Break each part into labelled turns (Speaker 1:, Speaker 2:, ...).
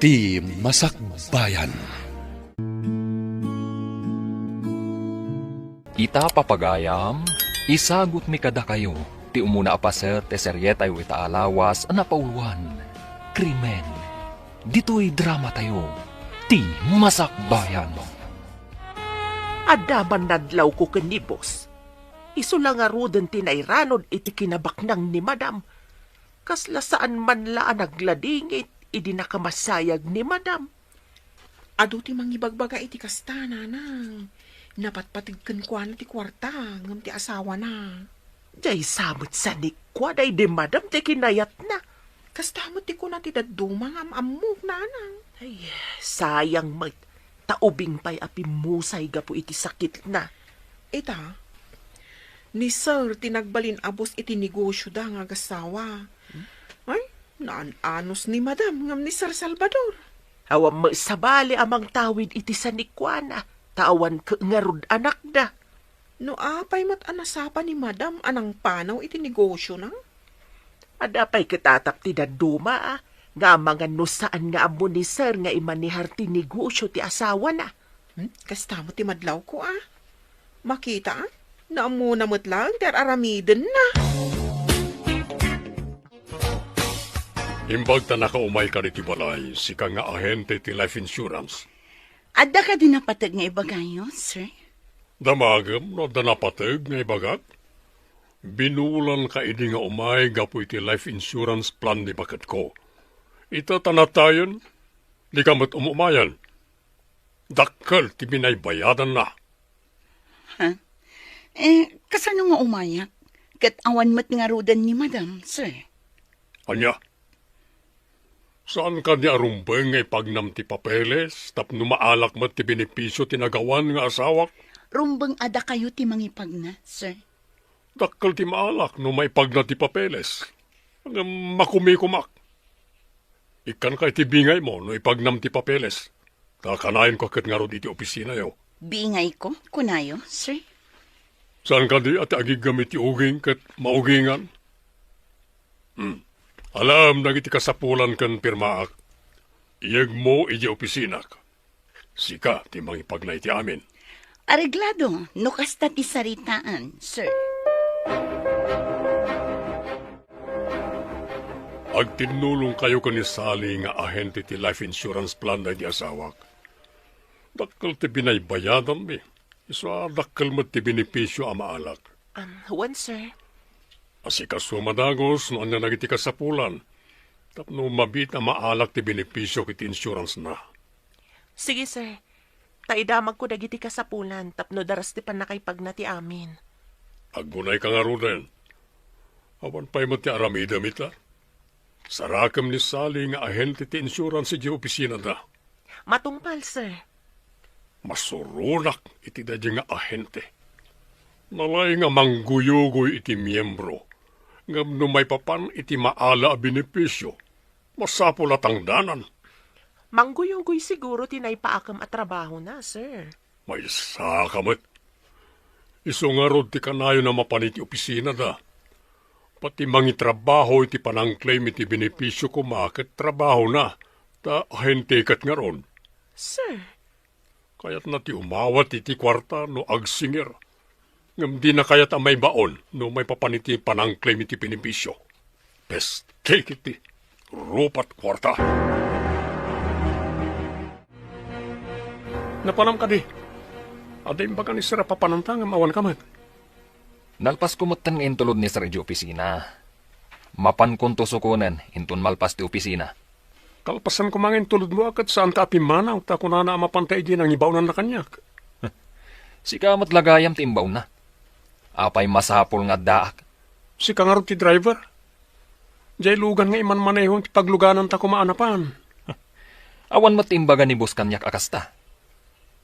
Speaker 1: Ti Masakbayan.
Speaker 2: Ita papagayam, isagot mi kada kayo. Ti umuna apaser te seryet ay wita alawas anapauluan. Krimen. Dito'y drama tayo. Ti Masakbayan.
Speaker 3: Adaman nadlaw ko kanibos. Iso lang nga ruden tinayranod iti kinabaknang ni madam. Kasla saan man laan nagladingit, idi nakamasayag ni madam.
Speaker 4: Ado ti mangibagbaga iti kasta, nanang. Napatpatigkan kwa na ti kwarta, ngam ti asawa na.
Speaker 3: Jay samot sa nikwa, day di madam ti kinayat na.
Speaker 4: Kasta mo ti ko na ti daduma ngam amok, nanang.
Speaker 3: Ay, sayang mat. Taubing pa'y apimusay ga po iti sakit na.
Speaker 4: Ita, ni sir tinagbalin abos iti negosyo da nga gasawa. Ay, naan-anos ni madam ngam ni Sir Salvador.
Speaker 3: Awam mo sabali amang tawid iti sa nikwana. Tawan ka ngarud anak da.
Speaker 4: No apay mat anasapa ni madam anang panaw iti negosyo na?
Speaker 3: Adapay katatak ti daduma nga mga nusaan nga amo ni sir nga imanihar ti negosyo ti asawa na.
Speaker 4: Kasta mo ti madlaw ko Makita na amo namot lang ter aramiden na.
Speaker 5: Imbag ta nakaumay ka ti balay, sika nga ahente ti life insurance.
Speaker 6: Adda ka din napatag nga ibagayo, sir?
Speaker 5: Damagam no danapateg nga ibagat. Binulan ka idi nga umay gapu iti life insurance plan ni bakat ko. Ita tanatayon, di ka mat umumayan. Dakkel ti binaybayadan na.
Speaker 6: Kasano nga umayak? Kat awan mat nga rudan ni madam, sir?
Speaker 5: Anya? Saan ka ni arumbeng nga ipagnam ti papeles, tapno maalak mat ti benepisyo tinagawan nga asawak?
Speaker 6: Rumbang ada kayo ti mangipag na, sir?
Speaker 5: Dakkel ti maalak no maipagna ti papeles. Makumikumak. Ikan ka iti bingay mo no ipagnam ti papeles. Kakanayin ko kat nga ro iti opisina yo.
Speaker 6: Bingay ko, kunayo, sir?
Speaker 5: Saan ka di at agigamit ti uging kat maugingan? Alam na iti kasapulan kan pirmaak. Iyag mo iti opisinak. Sika ti mangipagnay ti amin.
Speaker 6: Areglado, no kasta ti saritaan, sir.
Speaker 5: Agtinulong kayo ka ni Sally nga ahente ti life insurance plan na di asawak. Dakkel ti binaybayadan mi. Isa dakkel mo ti benepisyo amaalak.
Speaker 3: Huwan, sir.
Speaker 5: Asikaso madagos no anya nagiti kasapulan. Tapno mabita maalak ti benepisyo kiti insurance na.
Speaker 3: Sige, sir. Taidamag ko dagiti kasapulan, tapno daras ti panakaipag na ti amin.
Speaker 5: Aggunay ka nga rin. Awan pa'y mo ti aramida mita. Sarakam ni Sally nga ahente ti insurance iti opisina na.
Speaker 3: Matungpal, sir.
Speaker 5: Masurunak iti dadya nga ahente. Nalay nga mangguyugoy iti miyembro. Ngam no may papan iti maala a benepisyo. Masapul at ang danan.
Speaker 3: Mangguyugoy siguro tinaypaakam at trabaho na, sir.
Speaker 5: May sakamot. Iso nga rod ti kanayo na mapaniti opisina da. Pati mangitrabaho iti panang-claim iti benepisyo ko maket trabaho na. Ta ahente kat nga ron.
Speaker 3: Sir.
Speaker 5: Kaya't na ti umawat iti kwarta no agsinger. Ngam di na kayat may baon no may papaniti panang-claim iti benepisyo. Pes, cake iti. Rupat kwarta. Napanam ka di. Aday baga ni Sir papanantang awan kamat.
Speaker 2: Nalpas kumutan nga intulod ni Sir di opisina. Mapan kong tusukunan, intun malpas di opisina.
Speaker 5: Kalpasan ko mangin tulod mo akat saan ka apimana ta kunana mapantay di nang ibaw na kanyak.
Speaker 2: Si kamat lagayam ti imbaw na. Apay masapol nga daak.
Speaker 5: Si kangarot ti driver. Jay lugan nga iman manehon ti pagluganan ta kumaanapan.
Speaker 2: Awan matimbaga ni Bus kanyak akasta.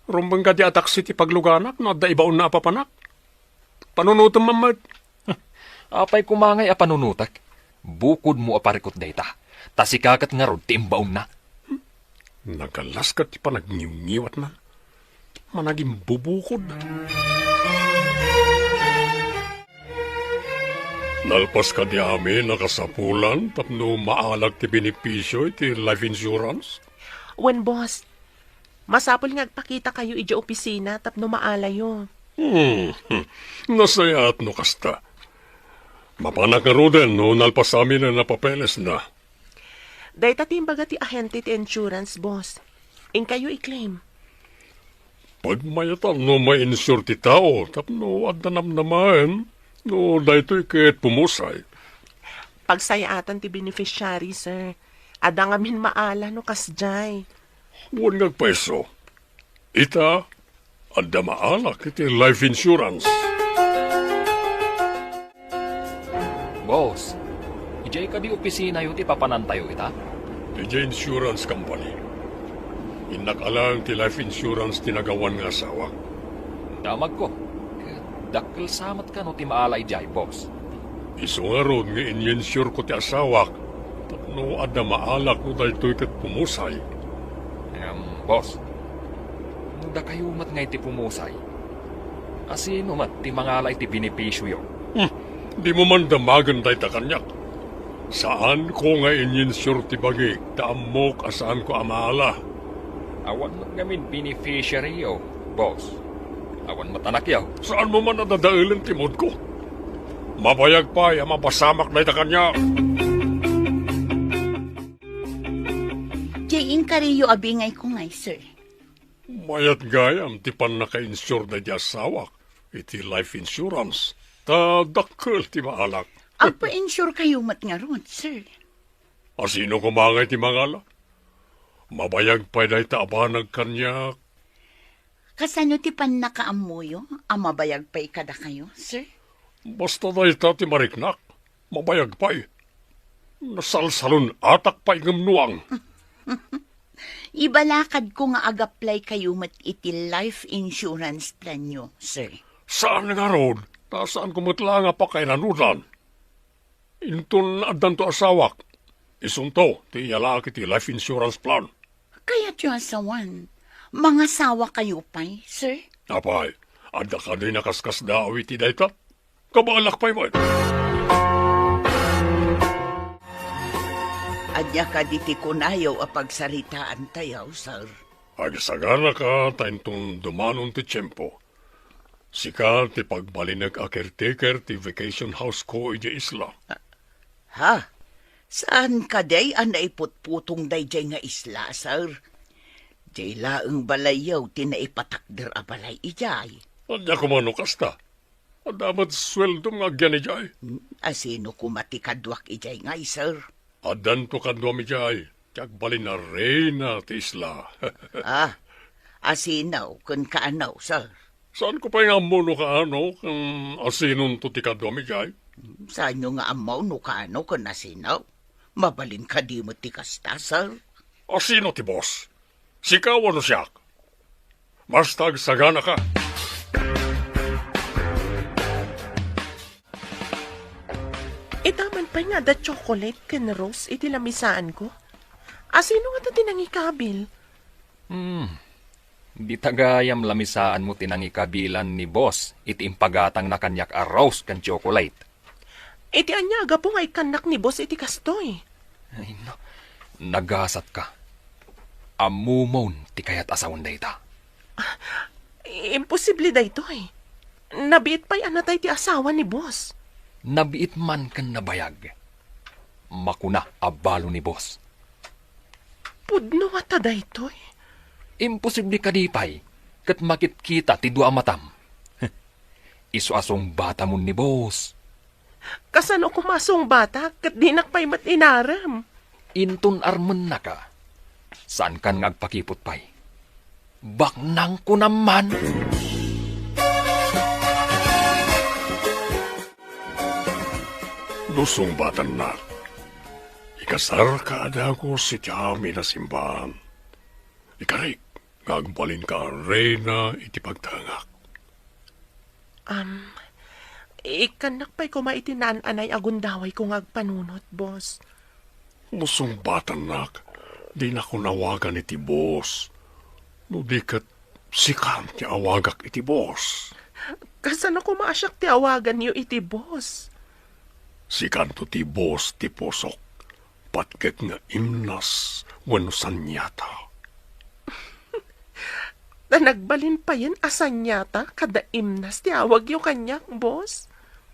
Speaker 5: Rumbang ka di ataksi ti pagluganak no adda ibaw na apapanak. Panunutom mamad.
Speaker 2: Apay kumangay a panunutak. Bukod mo aparikot dayta. Tasikakat nga rod ti imbaw na.
Speaker 5: Nagalas ka ti panagniw-niwat na. Managing bubukod. Nalpas ka di amin nakasapulan tapno maalag ti benepisyo iti life insurance?
Speaker 3: Wen, boss, masapol nga agpakita kayo ija opisina tapno maalayo.
Speaker 5: Nasaya at no kasta. Mapanak nga Ruden no nalpasami na napapeles na.
Speaker 3: Day tatimbaga ti ahente ti insurance, boss. In kayo i-claim.
Speaker 5: Pag mayatan no ma-insure ti tao, tapno adanam naman, no daytoy kahit pumusay.
Speaker 3: Pagsayatan ti beneficiary, sir. Ada nga min maala no kasjay.
Speaker 5: Huwag nagpeso. Ita, ada maalak iti life insurance.
Speaker 2: Boss, ijay ka di opisina yun ti papanantayo ita?
Speaker 5: DJ Insurance Company. Inakalang ti life insurance tinagawan nga asawa.
Speaker 2: Damag ko. Dakil samat ka no ti maala ijay, boss.
Speaker 5: Iso nga ron nga in-insure ko ti asawak. Tapno ada maalak no daytoy kat pumusay.
Speaker 2: Boss, da kayo mat nga iti pumusay. Asino mat ti mangala iti benepisyo yun?
Speaker 5: Di mo man damagan day ta kanyak. Saan ko nga in-insure ti bagi, taamok asaan ko amaala.
Speaker 2: Awan mat ngamin beneficiary yo, boss. Awan mat anak yaw.
Speaker 5: Saan mo man nadadailan ti mod ko? Mabayag pa, mapasamak day ta kanyak.
Speaker 6: Jayin kariyo abingay ko ngay, sir.
Speaker 5: Mayat gayam ti pan naka-insure na di asawak, iti life insurance. Ta dakkel ti maalak.
Speaker 6: Agpa-insure kayo mat nga ron, sir.
Speaker 5: Asino kumangay ti mangala? Mabayag pa day ta abanag kanyak.
Speaker 6: Kasano ti pan nakaamuyo, ang mabayag pa'y kada kayo, sir?
Speaker 5: Basta day ta ti mariknak, mabayag pa'y. Nasalsalon atak pa'y ngamnuang.
Speaker 6: Ibalakad ko nga agaplay kayo mat iti life insurance plan nyo, sir.
Speaker 5: Saan nga ron? Nasaan kumutla nga pa kay nanudan? Intun adan to asawak. Isunto, ti yalaki ti life insurance plan.
Speaker 6: Kaya tiyo asawan, mga sawa kayo pa'y, sir?
Speaker 5: Apay, ada ka din nakaskas daw iti dayta? Kabalak pa'y mo.
Speaker 6: Adya ka diti kunayaw a pagsaritaan tayaw, sir.
Speaker 5: Agsagana ka tayong dumanon ti tiyempo. Sika ti pagbalinag a caretaker ti vacation house ko iti isla.
Speaker 6: Ha? Saan ka day ang naiputputong day jay nga isla, sir? Jay laeng balayaw ti naipatakder a balay ijay.
Speaker 5: Adya kumano kasta. Adamat sweldo nga gyan ijay.
Speaker 6: Asino kumatikadwak ijay ngay, sir?
Speaker 5: Adan to kadwa mi ijay. Tiyak balin na reyna ti isla.
Speaker 6: Asinaw kun kaanaw, sir?
Speaker 5: Saan ko pa nga muno ka ano kung asinon to ti kadwa mi ijay?
Speaker 6: Saan nyo nga amaw no kaano kun asinaw? Mabalin ka di mo ti kasta, sir?
Speaker 5: Asino ti boss? Sikaw ano siyak? Mas tagsagana ka.
Speaker 3: Itaman pa nga da chocolate ken rose iti lamisaan ko. Asino nga ta tinangikabil?
Speaker 2: Di tagayam lamisaan mo tinangikabilan ni boss iti impagatang na kanyak a rose kan chocolate.
Speaker 3: Iti anyaga po nga ikanak ni boss iti kastoy.
Speaker 2: Ay, no. Nagasat ka. Amumon ti kayat asawan dayta.
Speaker 3: Imposible da ito eh. Nabiit pa'y anatay ti asawa ni boss.
Speaker 2: Nabiit man kan nabayag. Makuna abalo ni boss.
Speaker 3: Pudno ata da ito eh.
Speaker 2: Imposible ka di pa'y kat makitkita ti dua matam. Isu asong bata mo ni boss.
Speaker 3: Kasano kumasong bata kat dinak pa'y matinaram.
Speaker 2: Intun armen na ka. Saan kan ngagpakipot pa'y? Baknang ko naman.
Speaker 5: Lusong batan na. Ikasar ka ada ko si Tiami na simbahan. Ikarik, ngagbalin ka reyna iti pagtangak.
Speaker 3: Ikanak pa'y kumaitinaan anay agundaway kung agpanunot, boss.
Speaker 5: Lusong batan nak, di na ko nawagan iti boss. No di kat sikan ti awagak iti boss.
Speaker 3: Kasano ko maasyak ti awagan niyo iti boss?
Speaker 5: Sikan to ti boss ti posok. Patket nga imnas wano sanyata.
Speaker 3: Ta nagbalin pa yan asan yata kada imnas ti awag yung kanyak, boss.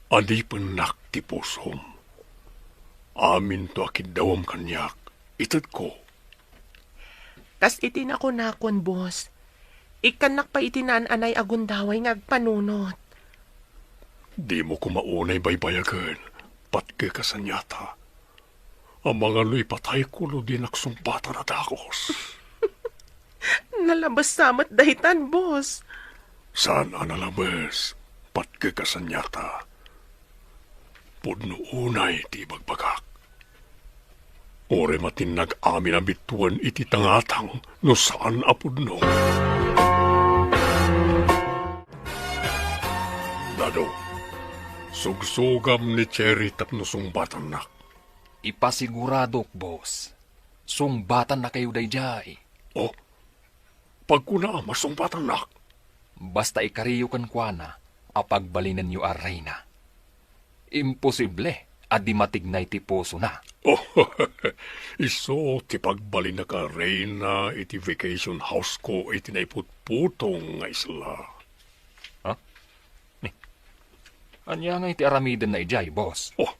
Speaker 5: Adi penak ti pusom. Amin to akidawam kanyak. Itad ko.
Speaker 3: Kas itinako-nakon, boss. Ikanak pa itinananay agundaway ngagpanunot.
Speaker 5: Di mo kumaunay baybayagan. Patke kasanyata. Ang mga luy patay ko lo din aksumpata na dakos.
Speaker 3: Nalabas samat dahitan, boss.
Speaker 5: Saan analabas? Patke kasanyata. Pudno unay ti bagbagak. Ore matinag amin ang bituan iti tangatang no saan apudno. Dado, sugsugam ni Cherry tapno sumbatan nak.
Speaker 2: Ipasiguradok, boss. Sungbatan na kayo dayjay.
Speaker 5: Oh, pagkuna masumbatan nak.
Speaker 2: Basta ikariyo kan kuana, apagbalinan niyo aray na. Imposible, adi matignay ti puso na.
Speaker 5: Oh, iso ti pagbali na ka Reyna iti vacation house ko iti naiputputong nga isla.
Speaker 2: Ha? Anya nga iti aramiden na ijay, boss.
Speaker 5: Oh,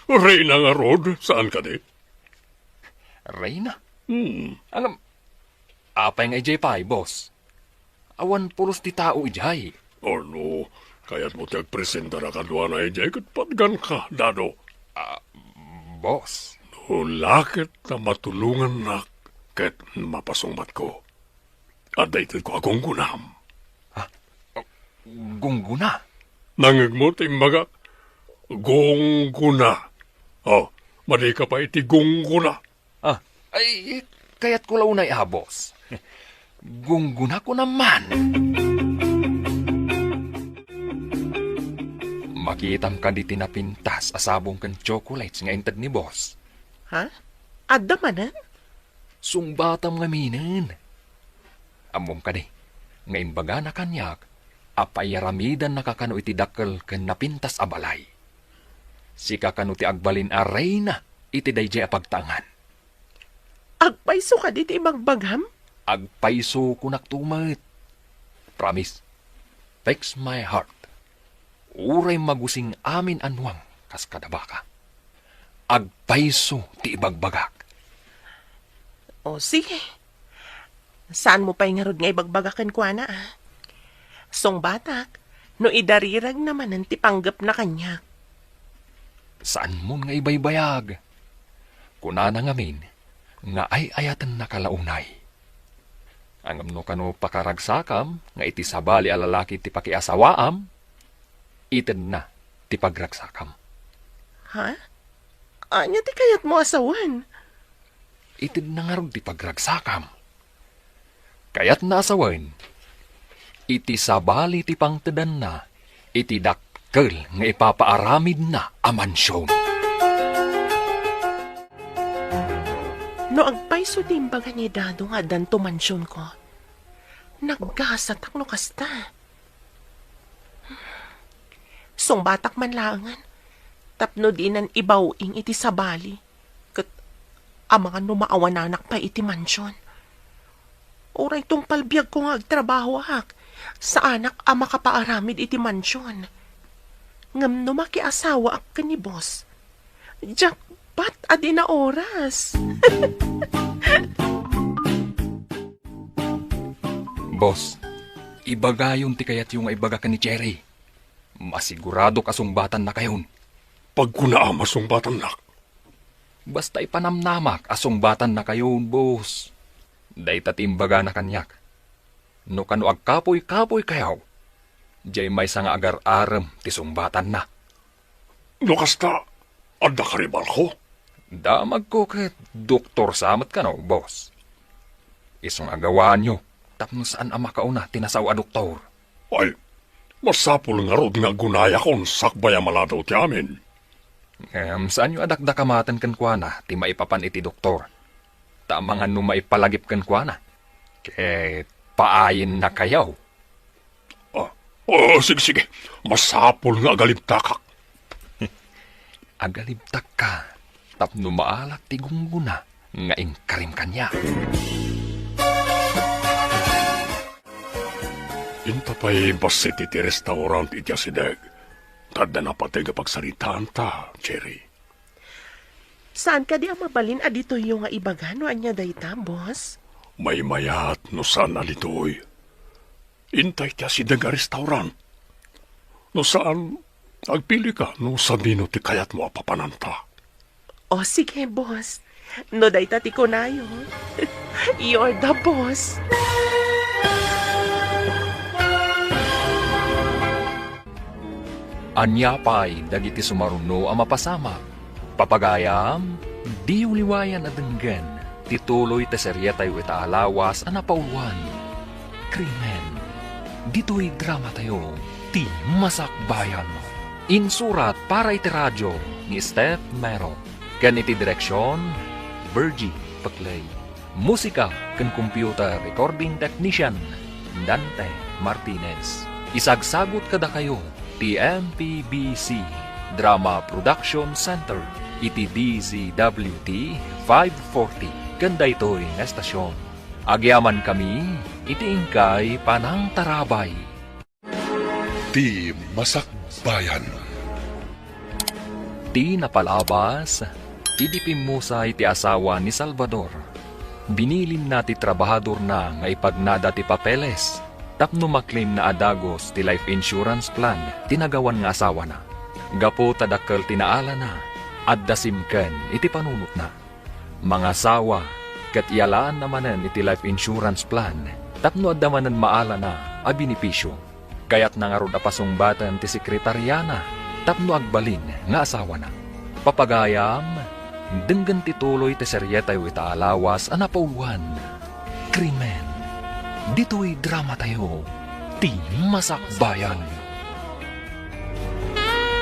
Speaker 5: Reyna nga rod, saan ka di?
Speaker 2: Reyna? Alam, apay nga ijay pa, boss. Awan pulos ti tao ijay.
Speaker 5: Oh no, kaya't mo tiyag-presenta na kadwa na ijay kat patgan ka, Dado.
Speaker 2: Boss,
Speaker 5: No, lakit na matulungan nak kat mapasungmat ko. At daytid ko akong gunam.
Speaker 2: gungguna.
Speaker 5: Nangag mo timbaga, gungguna. Oh, madi ka pa iti gungguna.
Speaker 2: Ay, kaya't ko launay, boss. Gungguna ko naman. Makitam ka di tinapintas asabong kan chocolates nga intad ni boss.
Speaker 3: Ha? Adda manan?
Speaker 2: Sungbatam nga minin. Amom ka di, nga imbaga na kanyak, apayaramidan nakakano iti dakkel kan napintas abalay. Si kakano ti agbalin aray na, iti dayjay apagtangan.
Speaker 3: Agpaiso ka diti magbagam?
Speaker 2: Agpaiso ko naktumat. Promise, fix my heart. Uray magusing amin anwang kas kadabaka. Agpaiso ti ibagbagak.
Speaker 3: O sige. Saan mo pa'y nga rod nga ibagbagakan ko, ana? Song batak, no idarirag naman ang tipanggap na kanya.
Speaker 2: Saan mo nga ibaybayag? Kunana ngamin, nga ay ayatan na kalaunay. Ang amno kano pakaragsakam, nga iti sabali alalaki ti pakiasawaam, ited na ti pagragsakam.
Speaker 3: Ha? Anya ti kayat mo asawan?
Speaker 2: Ited na nga ron ti pagragsakam. Kaya't naasawan, iti sabali ti pangtedan na, iti dakkel nga ipapaaramid na a mansyon.
Speaker 3: No agpaiso din baga ni Dado nga danto mansyon ko. Naggasatak no kasta. Song batak man langan, tapno dinan ibawing iti sabali. Kat ang mga numaawan-anak pa iti mansyon. Oray tong palbiyag ko nga agtrabaho hak, sa anak ang makapaaramid iti mansyon. Ngam no makiasawa ak ni boss. Jackpot adi na oras.
Speaker 2: Boss, ibagayon ti kayat yung ibaga ka ni Cherry. Masigurado kasungbatan na kayon.
Speaker 5: Pagkuna masumbatan nak.
Speaker 2: Basta ipanamnamak asungbatan na kayon, boss. Day tatimbaga na kanyak. No kano agkapoy-kapoy kayaw, jay may nga agar-aram ti sungbatan na.
Speaker 5: No kasta, adda karibal ko.
Speaker 2: Damag ko ket doktor samat ka no, boss. Isong agawaan nyo, tapno saan ang makauna tinasaw a doktor.
Speaker 5: Ay, masapul nga rod nga gunaya kon sakbaya maladaw ti amin.
Speaker 2: Saan nyo adakdakamatan kan kwa na, ti maipapan iti doktor. Tamangan no maipalagip kan kwa na. Ket paayin na kayaw.
Speaker 5: Sige. Masapul nga agalibtakak.
Speaker 2: Agalibtak ka, tapno maalak ti gungguna, nga ingkarim kanya.
Speaker 5: Inta pa'y basit iti restaurant iti asideg. Tadda na pati pagsaritaan ta, Cherry.
Speaker 3: Saan ka di ang mabalin adito yung nga ibagano anya dayta, boss?
Speaker 5: May mayat no saan alitoy. Intay ti asideg a restaurant. No saan, agpili ka no sa dino ti kayat mo apapananta.
Speaker 3: O sige, boss. No dayta ti kunayo. You're the boss.
Speaker 2: Anya pa'y dagiti sumaruno ang mapasama. Papagayam, di uliwayan adenggen, tituloy te seryetay ita alawas ang napauluan. Krimen, dito'y drama tayo, ti masakbayan. Insurat para iti radyo ni Steph Mero. Ken iti direksyon, Virgie Paclay. Musika ken computer recording technician, Dante Martinez. Isagsagot kada kayo, TMPBC Drama Production Center iti DZWT 540 kanda ito'y estasyon. Agyaman kami iti ingkay panang tarabay.
Speaker 1: Ti Masakbayan.
Speaker 2: Ti napalabas iti pimusa iti asawa ni Salvador. Binilin na ti trabahador na nga ipagnada ti papeles. Tapno maklim na adagos ti life insurance plan, tinagawan nga asawa na. Gapo tadakkel tinaala na, at dasimken iti panunot na. Mga asawa, kat ialaan namanen iti life insurance plan, tapno adamanen maala na a binipisyo. Kayat nangarod apasungbatan ti sekretaryana, tapno agbalin nga asawa na. Papagayam, denggan tituloy ti seryetay ita alawas a napauluan. Krimen. Dito'y drama tayo, ti masakbayan.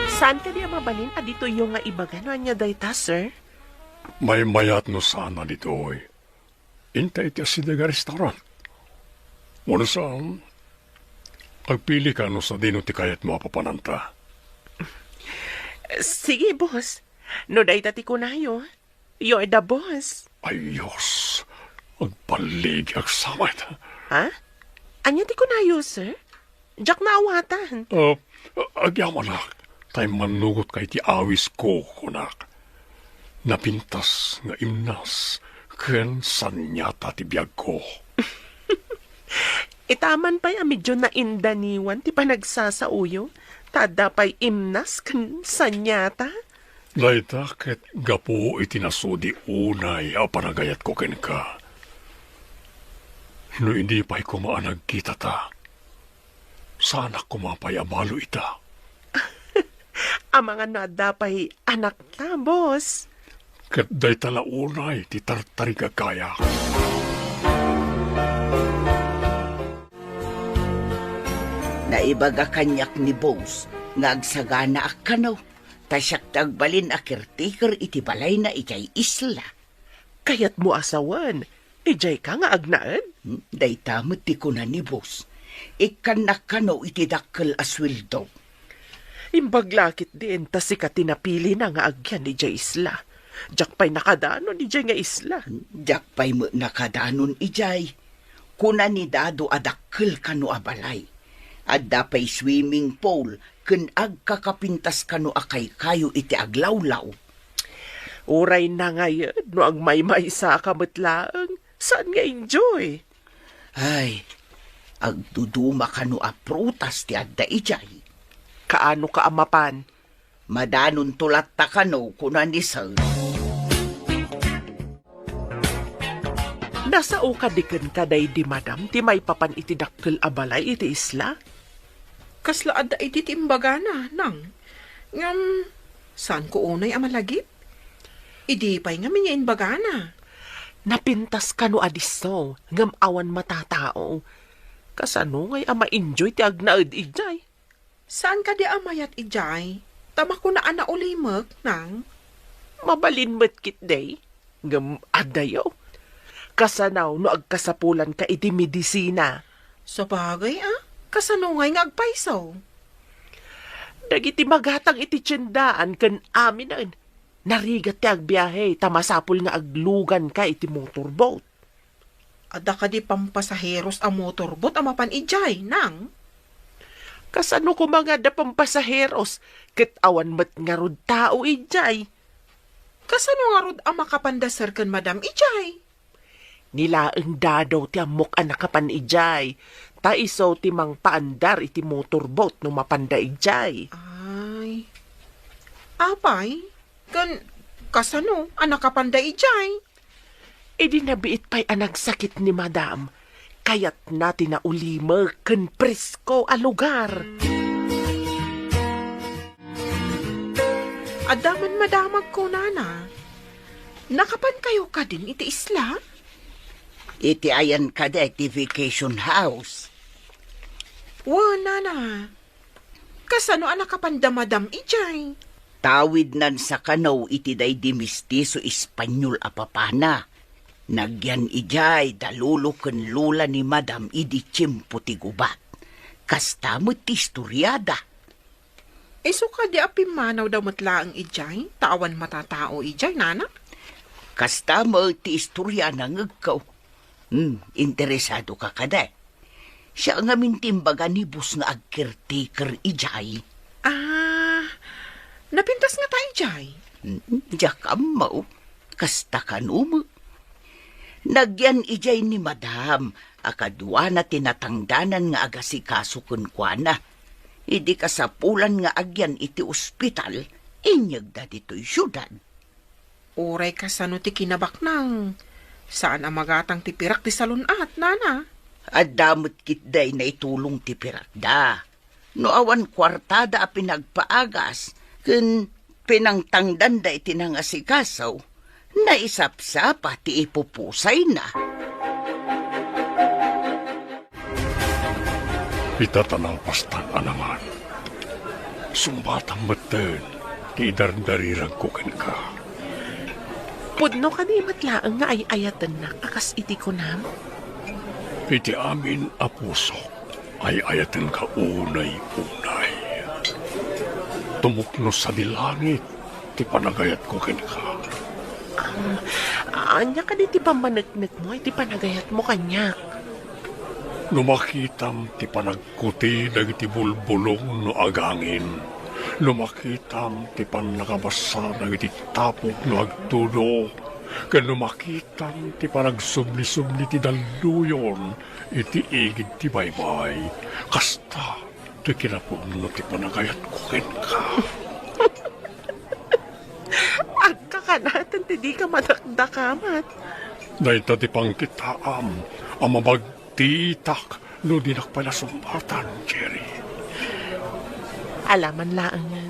Speaker 3: Saan ka di ang mabalin adito yung nga ibagano anya dayta, sir?
Speaker 5: May mayat no sana ditoy. Intay ti asideg a restaurant. Muna saan, agpili ka no sa dino ti kayat mo apapananta.
Speaker 3: Sige, boss. No dayta ti kunayo. You're the boss.
Speaker 5: Ayos, agpalig agsamay ta.
Speaker 3: Ha? Anya ti kunayo, sir? Jack na awatan.
Speaker 5: Agyaman na, tayo manugot kay ti awis ko, kunak. Napintas nga imnas, ken sanyata ti biyag ko.
Speaker 3: Itaman pa'y medyo na indaniwan ti panagsasauyo. Tada pa'y imnas kan sanyata.
Speaker 5: Layta ket gapo itinasudi unay a panagayat ko ken ka. No hindi pa'y kumaanag kita ta. Sana kumapay abalo ita.
Speaker 3: Ang mga nada pa'y anak ta, boss.
Speaker 5: Ket day talaunay ti tartari kagaya.
Speaker 6: Naibaga kanyak ni Boss, nga agsagana akkanaw, tasyak tagbalin a caretaker iti balay na ijay isla.
Speaker 3: Kayat mo asawan. Ijay ka nga agnaan.
Speaker 6: Day tamot ti kunan ni Boss, ikan nakano iti dakkel aswildo.
Speaker 3: Imbaglakit din ta si katinapili na nga agyan ni Jay Isla. Jack pa'y nakadano ni Jay nga isla.
Speaker 6: Jak pa'y mo nakadanon ijay. Kunan ni Dado adakkel kano abalay. Adda pa'y swimming pool, ken agkakapintas kano akay kayo iti aglawlaw.
Speaker 3: Uray na ngayon, no ang may sa kamatlaang. Saan nga enjoy?
Speaker 6: Ay, agduduma kano a prutas ti adda ijay.
Speaker 3: Kaano ka amapan?
Speaker 6: Madanon tulat ta kano kunan ni Sir.
Speaker 3: Nasa ukadiken ka day di madam, ti may papan iti dakkel abalay iti isla?
Speaker 4: Kasla adda iti timbagana, nang. Ngam, saan ko unay amalagip? Idi pa'y nga minyain bagana.
Speaker 3: Napintas ka no adiso, ngam awan matatao. Kasano ngay ama enjoy ti agnaed ijay?
Speaker 4: Saan ka di amayat ijay? Tama ko na ana ulimag, nang.
Speaker 3: Mabalin met kit day, ngam adayo. Kasanaw no agkasapulan ka iti medisina.
Speaker 4: Sa bagay, kasanungay nga agpaisaw.
Speaker 3: Dagiti magatang iti tiyendaan ken aminan. Narigat ti agbiyahe, tamasapul nga aglugan ka iti motorboat.
Speaker 4: Ada ka di pampasaheros a motorbot a mapan ijay, nang?
Speaker 3: Kasano ko mga da pampasaheros, ket awan met nga rod tao ijay.
Speaker 4: Kasano nga rod a makapandasar kan madam ijay?
Speaker 3: Nilaeng dadaw ti amok a nakapan ijay. Ta iso ti mang paandar iti motorbot no mapanda ijay.
Speaker 4: Ay. Apay, kasano a nakapanda ijay?
Speaker 3: Idi nabiit pa'y anagsakit ni madam. Kayat natin na ulimer ken presko a lugar.
Speaker 4: Adaman madamag ko, nana. Nakapan kayo ka din iti isla?
Speaker 6: Iti ayan ka da iti vacation house.
Speaker 4: Nana. Kasano a nakapanda madam ijay?
Speaker 6: Tawid nan sa kanaw iti day di mistiso Espanyol a papana. Nagyan ijay dalulo ken lula ni madam idi tiyempo ti gubat. Kastamot ti istoryada.
Speaker 4: Iso ka di apimanaw daw matlaang ijay? Tawan matatao ijay, nana?
Speaker 6: Kastamot ti istorya na ngagkaw. Interesado ka kada. Siya nga mintimbaga ni bus nga agkertaker ijay.
Speaker 4: Napintas nga ta ijay?
Speaker 6: Diyak amaw. Kasta kanumo. Nagyan ijay ni madam, akadwa na tinatangdanan nga agasikaso kun kuana. Idi kasapulan nga agyan iti ospital, inyag da dito'y syudad.
Speaker 4: Uray kasano ti kinabak nang. Saan ang magatang ti pirak ti salunat, nana?
Speaker 6: At damot kitday na itulong ti pirakda. No awan kwartada a pinagpaagas, kun pinangtangdan da itinangasikasaw. Naisapsapa ti ipupusay na.
Speaker 5: Itatanaw pastan naman. Sumbatang matan, ti idardarirang kukin ka.
Speaker 3: Pudno ka di matlaang nga ay ayatan na akas iti ko nam.
Speaker 5: Iti amin a puso ay ayatan ka unay-unay. Tumukno sa dilangit, ti panagayat kukin ka.
Speaker 3: Anya ka di ti pamanagnak mo, iti panagayat mo kanyak.
Speaker 5: Lumakitam ti panagkuti dagiti bulbulong no agangin. Lumakitam ti panagabasa dagiti tapok no agtudo. Ken lumakitam ti panagsubli-subli ti daluyon iti igid ti baybay. Kasta ti kinapudno ti panagayat kukin ka.
Speaker 3: Agkakanatan ti di ka madakdakamat.
Speaker 5: Dahita ti pangkitaam, ang mabagtitak no dinakpalasumbatan, Jerry.
Speaker 3: Alaman laang nga,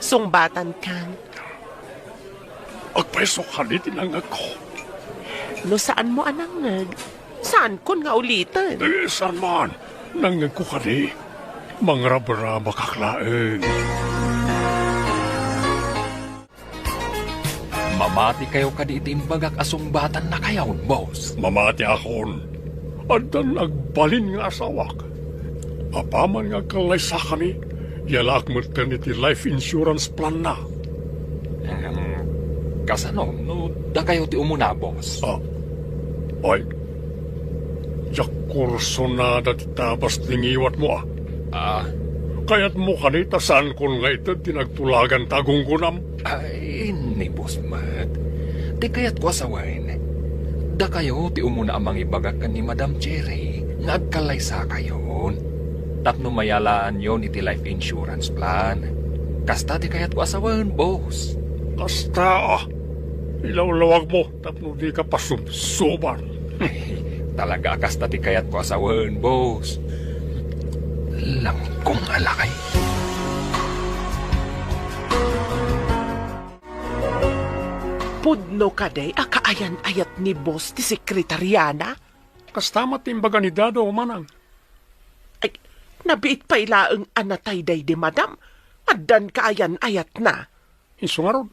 Speaker 3: sungbatan kan.
Speaker 5: Agpeso ka ni tinangag ko.
Speaker 3: No saan mo anangag? Saan kon nga ulitan?
Speaker 5: Saan man, nangag ko ka ni. Mangrabra makaklaeng.
Speaker 2: Mamati kayo kadi itimbagak asumbatan na kayaw, boss.
Speaker 5: Mamati akon. Adan nagbalin nga asawak. Apaman nga kalay sa kami, yalak maternity life insurance plan na.
Speaker 2: Kasano, no, da kayo ti umuna, boss.
Speaker 5: Ay, yak kurso na dati tabas tingiwat mo Kaya't mo kanita saan kun nga ito tinagtulagan tagunggunam.
Speaker 2: Ay, ni boss Matt. Di kaya't ko asawain. Da kayo ti umuna amang ibagak ni Madam Cherry. Nagkalay sa kayon. Tapno mayalaan yon iti life insurance plan. Kasta ti kaya't ko asawain, boss.
Speaker 5: Kasta ilawlawag mo tapno di ka pasubsuban.
Speaker 2: Ay, talaga kasta ti kaya't ko asawain, boss. Langkong alakay.
Speaker 3: Pudno ka day, akaayan-ayat ni boss ti sekretariana?
Speaker 5: Kastama timbaga ni Dado manang.
Speaker 3: Ay, nabiit pa ilaang anatay day di madam. Addan kaayan-ayat na.
Speaker 5: Insungarod.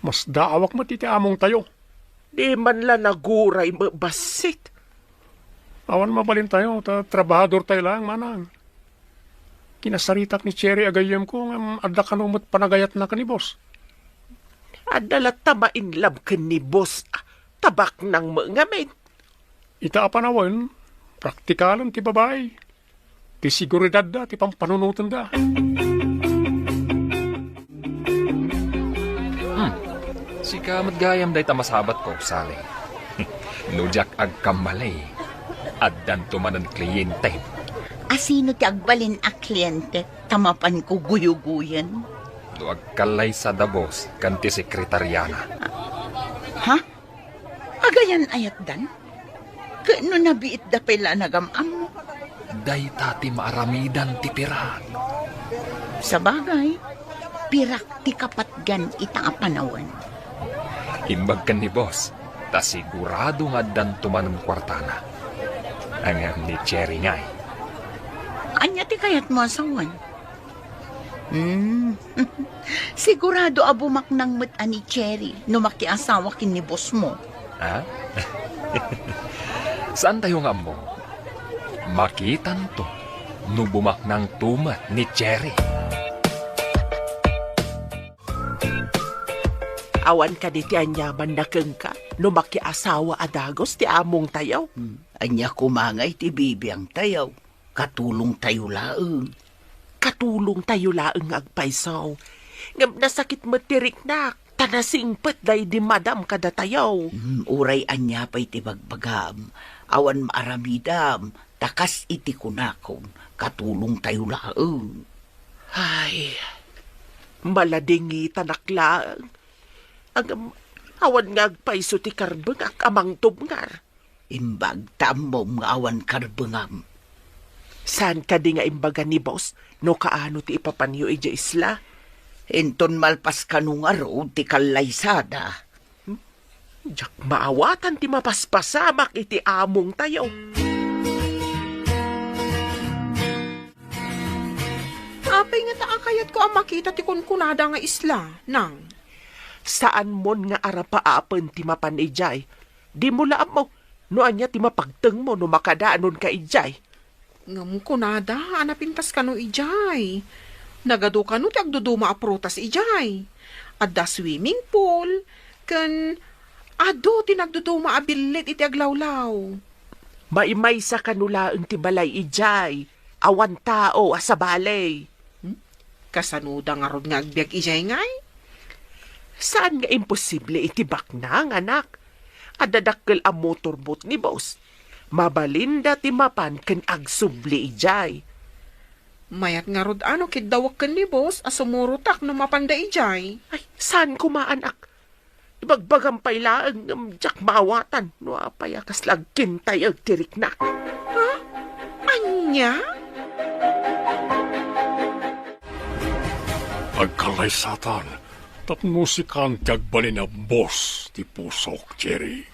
Speaker 5: Mas daawak matiti among tayo.
Speaker 3: Di man la naguray mabasit.
Speaker 5: Awan mabalin tayo, trabahador tayo lang, manang. Kinasaritak ni Cherry agayem ko nga adda kanumot panagayat na kanibos.
Speaker 3: Adalat tamain lab ka ni boss. Tabak ng mga men.
Speaker 5: Ita apanawan, praktikalan ti babae. Ti siguridad da, ti pampanunutan da.
Speaker 2: Si kamat gayam day tamasabat ko, Sally. Nujak ag kamalay. Addan tumanan kliyente.
Speaker 6: Asino ti agbalin a kliyente, tamapan ko guyuguyan.
Speaker 2: Luag kalay sa dabos, kanti sekretaryana.
Speaker 6: Ha? Agayan ayat dan? Kano nabiit da pala nagamam mo?
Speaker 2: Day tati maaramidan ti pirak.
Speaker 6: Sa bagay, pirak ti kapatgan ita apanawan.
Speaker 2: Imbag kan ni boss, ta sigurado nga addan tumanan kwartana. Ang ni Cherry ngay.
Speaker 6: Anya ti kayat mo asawan? Sigurado abumak nang mat ani Cherry no makiasawa kin ni boss mo.
Speaker 2: Ha? Saan tayo nga mo? Makitan to, nubumak ng tumat ni Cherry.
Speaker 3: Awan ka di ti anyaman na keng ka, no makiasawa adagos ti among tayaw.
Speaker 6: Anya kumangay ti bibiyang tayaw, katulong tayo laeng.
Speaker 3: Katulong tayo laeng agpaysaw. Ngam nasakit matirik na, tanasingpet day di madam kada tayaw.
Speaker 6: Uray anya pa'y ti bagbagam, awan maaramidam, takas iti kunakon, katulong tayo laeng.
Speaker 3: Ay, maladingi tanaklaan. Ang awan nga agpayso ti karbeng ak amang tubngar.
Speaker 6: Imbag tamom nga awan karbengam.
Speaker 3: Saan ka di nga imbaga ni boss, no kaano ti ipapanyo ija isla?
Speaker 6: Enton malpas kanong aro ti kalaysada.
Speaker 3: Jak maawatan ti mapaspasamak iti among tayo.
Speaker 4: Apay nga taakayat ko ang makita ti kunkunada nga isla, nang.
Speaker 3: Saan mon nga arapaapen ti mapan ijay? Di mo laam mo, no anya ti mapagteng mo no makadaanon ka ijay.
Speaker 4: Ngam kunada, anapintas ka no ijay. Nagado ka no ti agduduma aprutas ijay. Adda swimming pool, kan ado ti nagduduma abilit iti aglawlaw.
Speaker 3: Maimay sa kanulaang ti balay ijay, awan tao asabalay.
Speaker 4: Kasanuda nga rod nga agbiag ijay ngay?
Speaker 3: Saan nga imposible itibak na ang anak? Adadakkel ang motorbot ni boss. Mabalinda ti mapan ken agsubli ijay.
Speaker 4: Mayat nga rod ano kidawak kan ni boss asumurutak no mapanda ijay.
Speaker 3: Ay, saan kumaanak? Ibagbagang pailaan ng jak maawatan. No apayakas lagkin tayo tirik na.
Speaker 4: Anya?
Speaker 5: Agkalay satan. Tapno si Kantiyag bali na boss ti pusok, Cherry.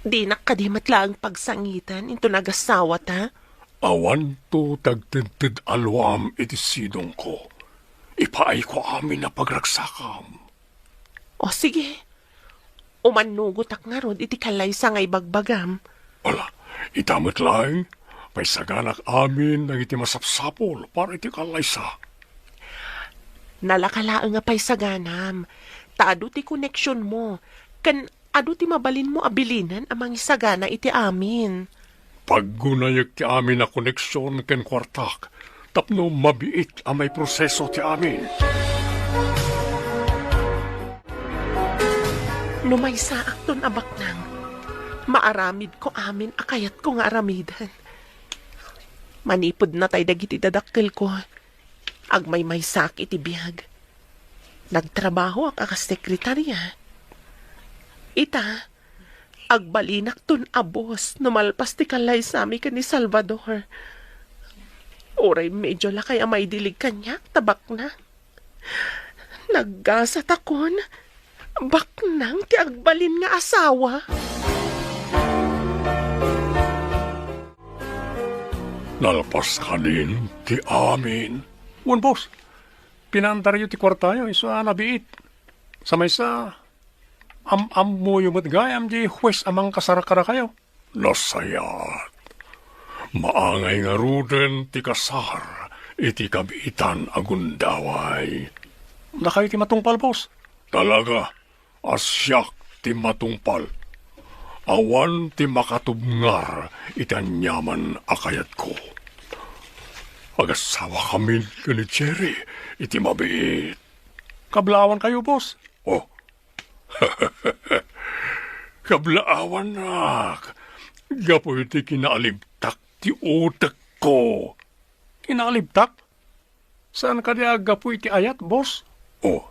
Speaker 3: Di nakadimat lang pagsangitan. Ito nagasawat ha?
Speaker 5: Awan to tagtintid alwam iti sidong ko. Ipaay ko amin na pagragsakam.
Speaker 3: O sige. Umanugot ak nga rod iti kalay sa ngay bagbagam.
Speaker 5: Wala, itamit lang. May saganak amin nang iti masapsapol para iti kalaysa.
Speaker 3: Nalakalaang nga pa'y saganam. Taado ti koneksyon mo. Kan ado ti mabalin mo abilinan amang isagana iti amin.
Speaker 5: Paggunayag ti amin na koneksyon ken kwartak, tapno mabiit ang may proseso ti amin.
Speaker 3: Numay sa akton abak nang. Maaramid ko amin akayat ko nga aramidan. Manipod na tay dagiti dadakkel ko. Agmay may sak iti biyag. Nagtrabaho ang akasekretarya. Ita, agbalinak tun abos numalpas ti kalay sami ka ni Salvador. Oray medyo lakay amay dilig kanyak, tabak na. Naggasat akon, baknang ti agbalin nga asawa.
Speaker 5: Nalpas ka din ti amin. Wan, boss. Pinantaryo ti kwartayo, isa nabiit. Sa may sa, am mo yung matgayam di huwes amang kasarakara kayo. Nasayat. Maangay nga ruden ti kasar, iti kabitan agundaway. Nakay ti matungpal, boss. Talaga, asyak ti matungpal. Awan ti makatubngar itanyaman akayat ko. Agasawa kami ni Cherry, iti mabit. Kablawan kayo, boss? Oh. Kablaawan nak. Gapo iti kinaalibtak ti utak ko. Kinaalibtak? Saan ka niya gapo iti ayat, boss? Oh.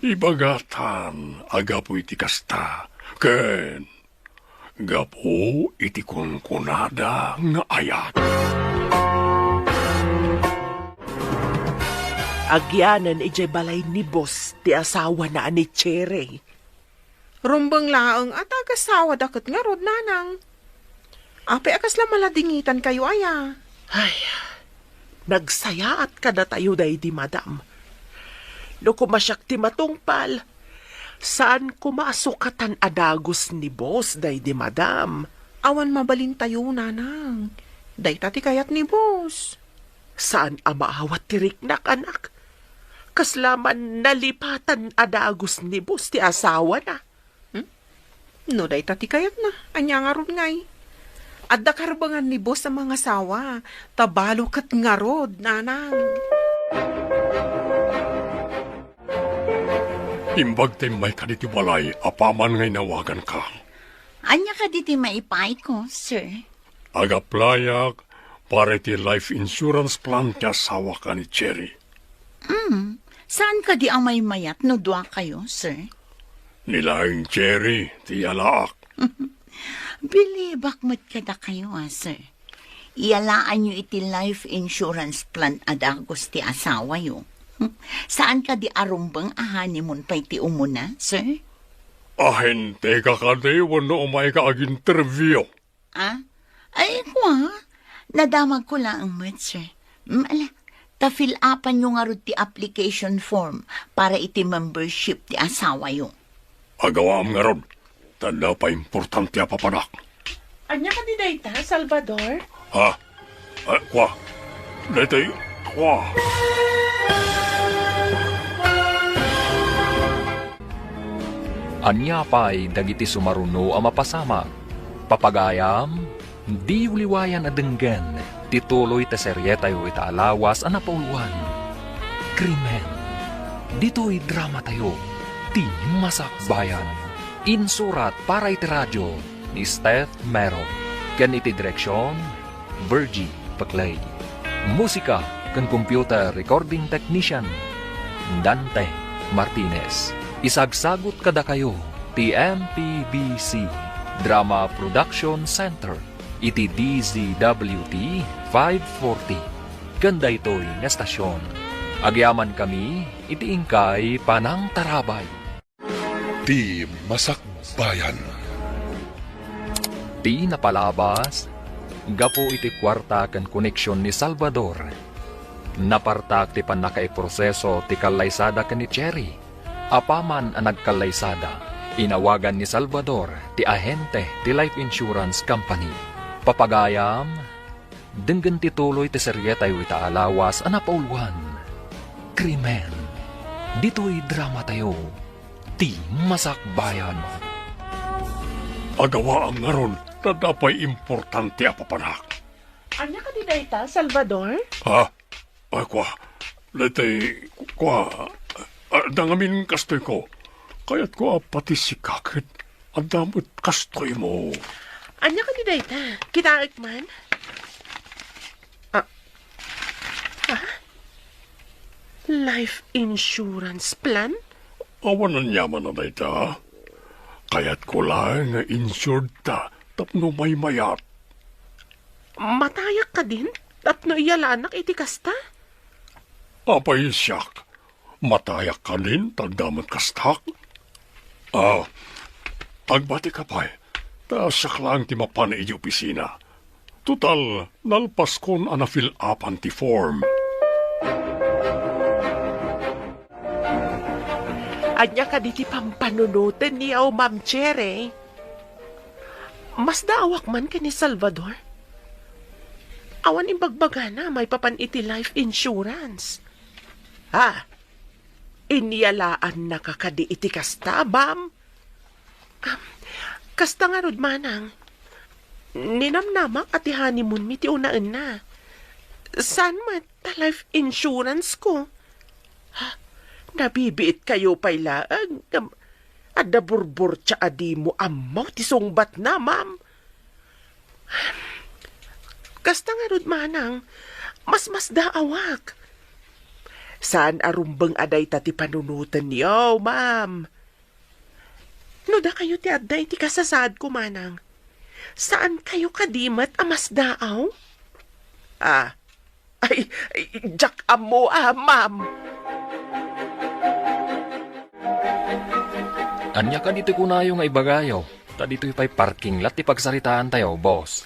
Speaker 5: Ibagatan agapo iti kasta. Ken, gapo iti kunkunada nga ayat.
Speaker 3: Agyanan ijay balay ni boss ti asawa na ni Cherry.
Speaker 4: Rumbang laang at agasawa dakot nga rod, nanang. Ape akas la maladingitan kayo, aya.
Speaker 3: Ay, nagsaya at kada tayo day di madam. No kumasyak ti matungpal, saan kumasukatan adagos ni boss day di madam?
Speaker 4: Awan mabalin tayo, nanang. Day tati kayat ni boss.
Speaker 3: Saan amaawat ti riknak anak? Kaslaman nalipatan adagos ni boss ti asawa na.
Speaker 4: No day tati kayat na, anya nga rod ngay. At dakarbangan ni boss sa mga sawa, tabalo kat nga rod, nanang.
Speaker 5: Imbag tayo may kaditi balay, apaman ngay nawagan ka.
Speaker 7: Anya ka diti maipay ko, sir?
Speaker 5: Agaplayak, para ti life insurance plan ti asawa ka ni Cherry.
Speaker 7: Saan ka di ang may mayat no dua kayo, sir?
Speaker 5: Nilaing Cherry, ti alaak.
Speaker 7: Bilibak mo't kada kayo, sir. Ialaan nyo iti life insurance plan adagos ti asawa yo. Saan ka di arumbang ahanimon pa iti umuna, sir?
Speaker 5: Ahin, teka ka di, wano umay ka ag-interview.
Speaker 7: Ah? Ay, kwa? Nadamag ko lang ang mo't, sir. Ala, ta-fill upan nyo nga ro ti application form para iti membership ti asawa yo.
Speaker 5: Agawaam nga ron, tanda pa importante apapanak.
Speaker 3: Anya ka di dayta, Salvador?
Speaker 5: Ha? Ay, kwa? Dete, kwa?
Speaker 2: Anya pa'y dagiti sumaruno ang mapasama. Papagayam, di uliwayan adenggen, tituloy ta seryeta yu itaalawas ang napauluan. Krimen, dito'y drama tayo, ti masakbayan. Insurat para iti radyo ni Steph Mero. Kan iti direksyon, Virgie Paclay. Musika kan computer recording technician, Dante Martinez. Isagsagot kada kayo, ti MPBC Drama Production Center, iti DZWT 540. Ganda ito'y nga estasyon. Agyaman kami, iti ingkay panang tarabay.
Speaker 1: Ti Masakbayan.
Speaker 2: Ti napalabas, gapo iti kwarta kan koneksyon ni Salvador. Napartak ti panakaiproseso ti kalaysada kan ni Cherry. Apaman ang nagkalaysada, inawagan ni Salvador ti ahente ti life insurance company. Papagayam, denggan tituloy ti seryeta yu itaalawas ang napauluan. Krimen, dito'y drama tayo, ti masakbayan.
Speaker 5: Agawaam nga ron, tanda pa'y importante apapanak.
Speaker 3: Anya ka di dayta, Salvador?
Speaker 5: Ha? Ay, kwa? Dete, kwa? Dangamin kastoy ko. Kaya't ko pati si kakit. Ang damot kastoy mo.
Speaker 3: Anya ka di dayta? Kitaik man? Life insurance plan?
Speaker 5: Awan ang yaman na dayta. Kaya't ko lang nga insured ta. Tapno may mayat.
Speaker 3: Matayak ka din? Tapno iyalanak iti kasta?
Speaker 5: Apay siyak. Matayak ka din, tagdamat kastak. Tagbati ka pa eh. Tasak lang ti mapan iti opisina. Total, nalpas kon ana-fill up anti form.
Speaker 3: Anya ka di ti pampanunutin niyaw, Ma'am Cherry. Mas daawak man ka ni Salvador. Awan imbagbaga na may papan iti life insurance. Iniyalaan na kakadi iti kasta, bam? Kasta nga rod manang. Ninamnamak at honeymoon mi ti unaan na. Saan man ta life insurance ko? Ha? Nabibiit kayo pa'y laang. Ada burbur tsa adi mo amaw ti sungbat na, ma'am. Kasta nga rod manang, mas daawak. Saan arumbang aday ta ti panunutan niyo, ma'am? No da kayo ti aday ti kasasad ko, manang. Saan kayo kadimat amas daaw? Ay, jak amo, ma'am.
Speaker 2: Anya ka dito kunayo nga ibagayo. Ta dito'y pa'y parking lot ti pagsaritaan tayo, boss.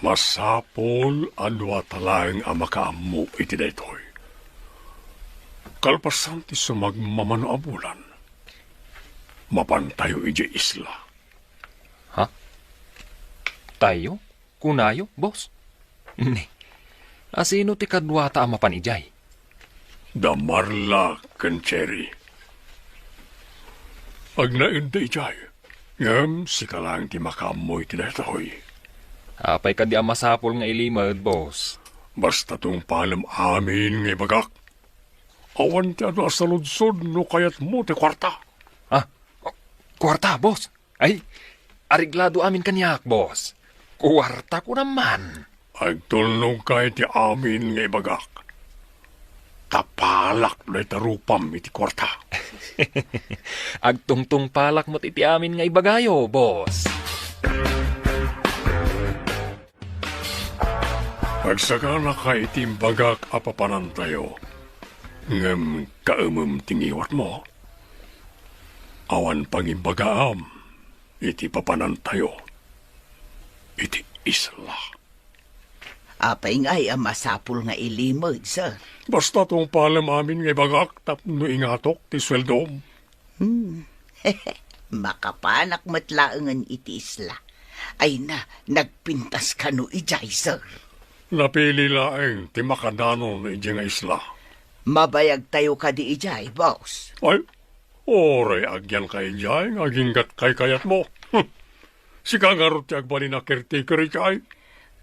Speaker 5: Masapol adwa talang ang makaamu iti daytoy. Kalpasan ti sumagmamano a bulan. Mapantayo iti isla.
Speaker 2: Ha? Tayo? Kunayo, boss? Ne. Asino ti kadwata ang mapanijay?
Speaker 5: Damarla ken Cherry. Agnain da ijay. Ngam sikalang ti makamoy ti daytoy.
Speaker 2: Apay ka di ang masapol nga ilimad, boss.
Speaker 5: Basta tong palam amin nga bagak. Awan ti ano asaludsod no kayat mo ti kwarta.
Speaker 2: Ah, kwarta, boss. Ay, ariglado amin kanyak, boss. Kwarta ko naman.
Speaker 5: Agtulong kay ti amin nga bagak. Tapalak na itarupam iti kwarta.
Speaker 2: Agtungtung palak mo't iti amin nga ibagayo, boss.
Speaker 5: Pagsaka na kay iti bagak apapanan tayo. Ngam kaumum tingiwat mo. Awan pangimbagaam iti papanan tayo. Iti isla.
Speaker 6: Apay nga'y ang masapul nga ilimod, sir.
Speaker 5: Basta tong palam amin nga bagak tapno ingatok ti sweldom.
Speaker 6: Makapanak matlaangan iti isla. Ay na, nagpintas ka no ijay, sir.
Speaker 5: Napili laeng ti makadanon iti nga isla.
Speaker 6: Mabayag tayo ka di ijay, boss.
Speaker 5: Ay, oray agyan kay ijay nga ginggat kay kayat mo. Si kangarot ti agbali na caretaker ijay.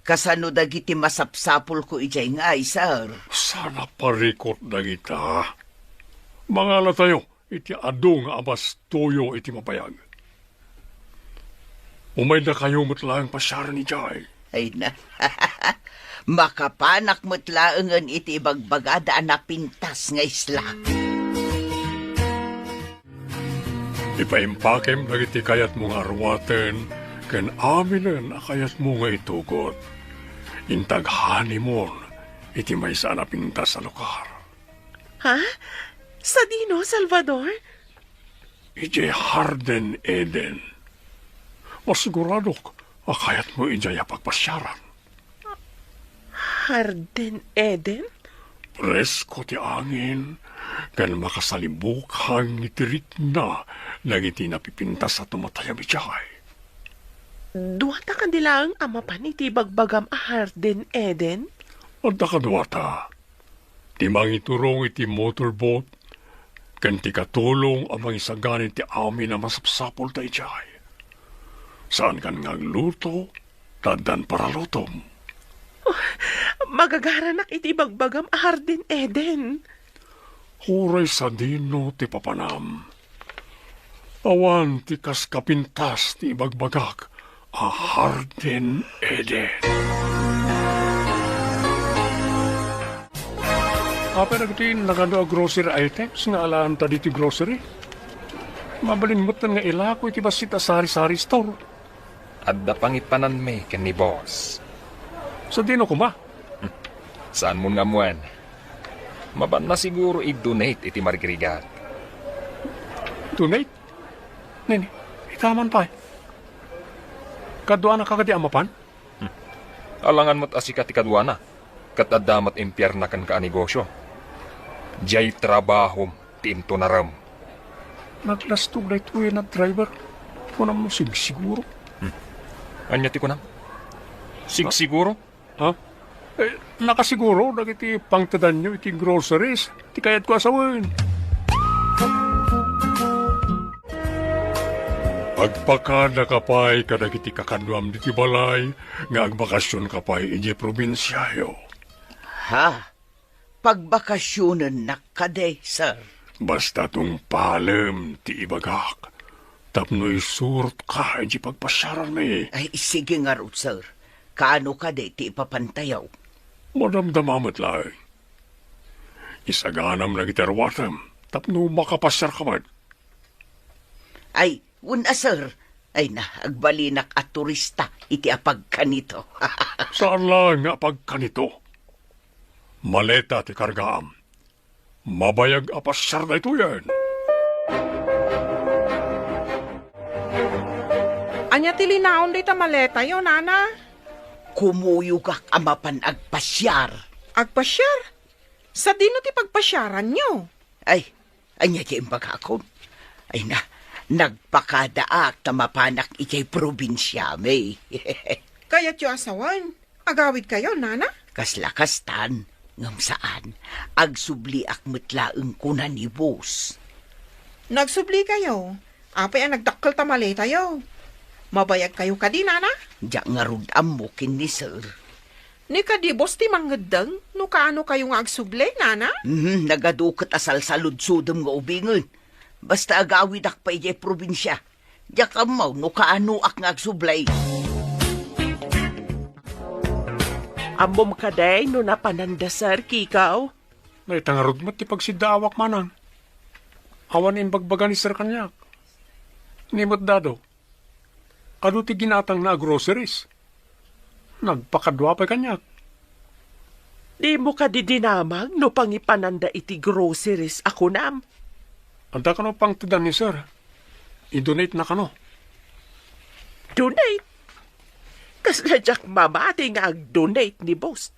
Speaker 6: Kasano dagiti masapsapul ko ijay nga, sir.
Speaker 5: Sana parikot dagita. Mangala tayo, iti ado nga abas toyo iti mapayag. Umay na kayo matlaang pasyaran ni Jai.
Speaker 6: Ay na, makapanak matlaangan iti ibagbagada na pintas nga isla.
Speaker 5: Ipaimpakem dagiti kayat mong arwaten, ken aminen akayat mo nga itugot. Intaghani mo, iti may sana pintas sa lugar.
Speaker 3: Ha? Sa dino, Salvador?
Speaker 5: Ije Harden Eden. Masiguradok, akayat mo ijaya pagpasyaran.
Speaker 3: Harden Eden?
Speaker 5: Presko ti angin, ken makasalibukang itirik na nagiti napipintas sa tumatayam ijay.
Speaker 3: Duwata kandilang amapan iti bagbagam a Harden Eden?
Speaker 5: At nakadwata, ti mangiturong iti motorboat, ken ti katulong ang mangisaganin ti amin na masapsapol ta ijay. Saan kan ngagluto, tadan para lutom.
Speaker 3: Magagaranak iti bagbagam a Harden Eden.
Speaker 5: Huray sa dino ti papanam. Awan ti kaskapintas ti bagbagak, a Harden Eden. Apa nagtin nagano a grocery items nga alaan ta diti grocery? Mabalinmutan nga ilako iti basita sari-sari store.
Speaker 2: Adda pangipanan me ken ni boss.
Speaker 5: Sa dino ko ma?
Speaker 2: Saan mo nga muan? Maban na siguro i-donate iti margrigat.
Speaker 5: Donate? Nini, itaman pa eh. Kadwa na kagadi amapan?
Speaker 2: Alangan mo't asika ti kadwana. Kat adamat impyar na kan ka negosyo. Jay trabahom ti into naram.
Speaker 5: Naglastog na ito na driver. Kunam mo siguro.
Speaker 2: Anya ti kunam? Siguro?
Speaker 5: Ha? Nakasiguro, nagiti pangtadan nyo iti groceries. Ti kayat ko asawin. Agpakada kapay kadagiti kakadwam diti balay nga agbakasyon kapay iti probinsyayo.
Speaker 6: Ha? Pagbakasyonan na kade, sir.
Speaker 5: Basta tong palem ti ibagak. Tapno isurot ka iti pagpasyaran mi.
Speaker 6: Ay, sige nga ro, sir. Kaano kade ti ipapantayaw?
Speaker 5: Madamdamamat lang. Isaganam na gitarwatam. Tapno makapasyar ka man.
Speaker 6: Ay, una, sir. Ay na, agbalinak at turista iti apag kanito.
Speaker 5: Saan lang nga pagkanito? Maleta ti kargaam. Mabayag apasyar na ito yan.
Speaker 4: Anya ti linaon day ta maleta yo, nana?
Speaker 6: Kumuyog ak amapan agpasyar.
Speaker 4: Agpasyar? Sa dino ti pagpasyaran nyo?
Speaker 6: Ay, anya ti imbagakon. Ay na, nagpakadaak tamapanak iti probinsya, may.
Speaker 4: Kaya't yu asawan. Agawid kayo, nana?
Speaker 6: Kaslakastan, ngam saan, agsubli ak metlaeng kuna ni boss.
Speaker 4: Nagsubli kayo. Apay ang nagdakkel ta maleta yo. Mabayag kayo kadi, nana?
Speaker 6: Diya nga rudam mo kin ni sir.
Speaker 4: Ni kadibos ti manggedeng, no kaano kayo nga agsubli, nana?
Speaker 6: Nagadukat asal sa ludsudom nga ubingon. Basta agawid ak pa iti probinsya. Diya kamaw no kaano ak nga agsublay.
Speaker 3: Ambom kaday no napanandasar, kikaw.
Speaker 5: Naitangarod mo ti pagsidawak manang. Awan imbagbagan ni sir kanyak. Nimot dado. Ado ti ginatang na groceries. Nagpakadwa pa kanyak.
Speaker 3: Di mo ka didinamag no pangipananda iti groceries ako nam.
Speaker 5: Anta ka no pang tidan ni sir. I-donate na ka no.
Speaker 3: Donate. Kasla jak mamati nga ag-donate ni boss.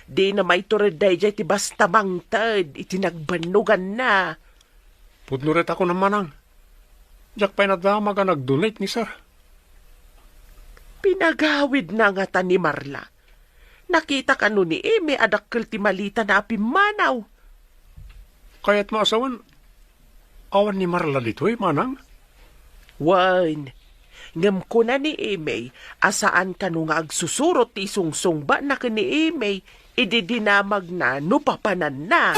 Speaker 3: Di na may tureday jay ti basta mangtad iti nagbanugan na.
Speaker 5: Pudnuret ako naman ang. Jak pa'y nadama ka nag-donate ni sir.
Speaker 3: Pinagawid na nga ta ni Marla. Nakita ka no ni Eme adakkel ti malita na apimanaw.
Speaker 5: Kaya't maasawan, awan ni Marla dito'y manang.
Speaker 3: Wan, ngam ko na ni Eme, asaan ka no nga agsusurot ti sungsungba na ka ni Eme, ididinamag na no papanan na.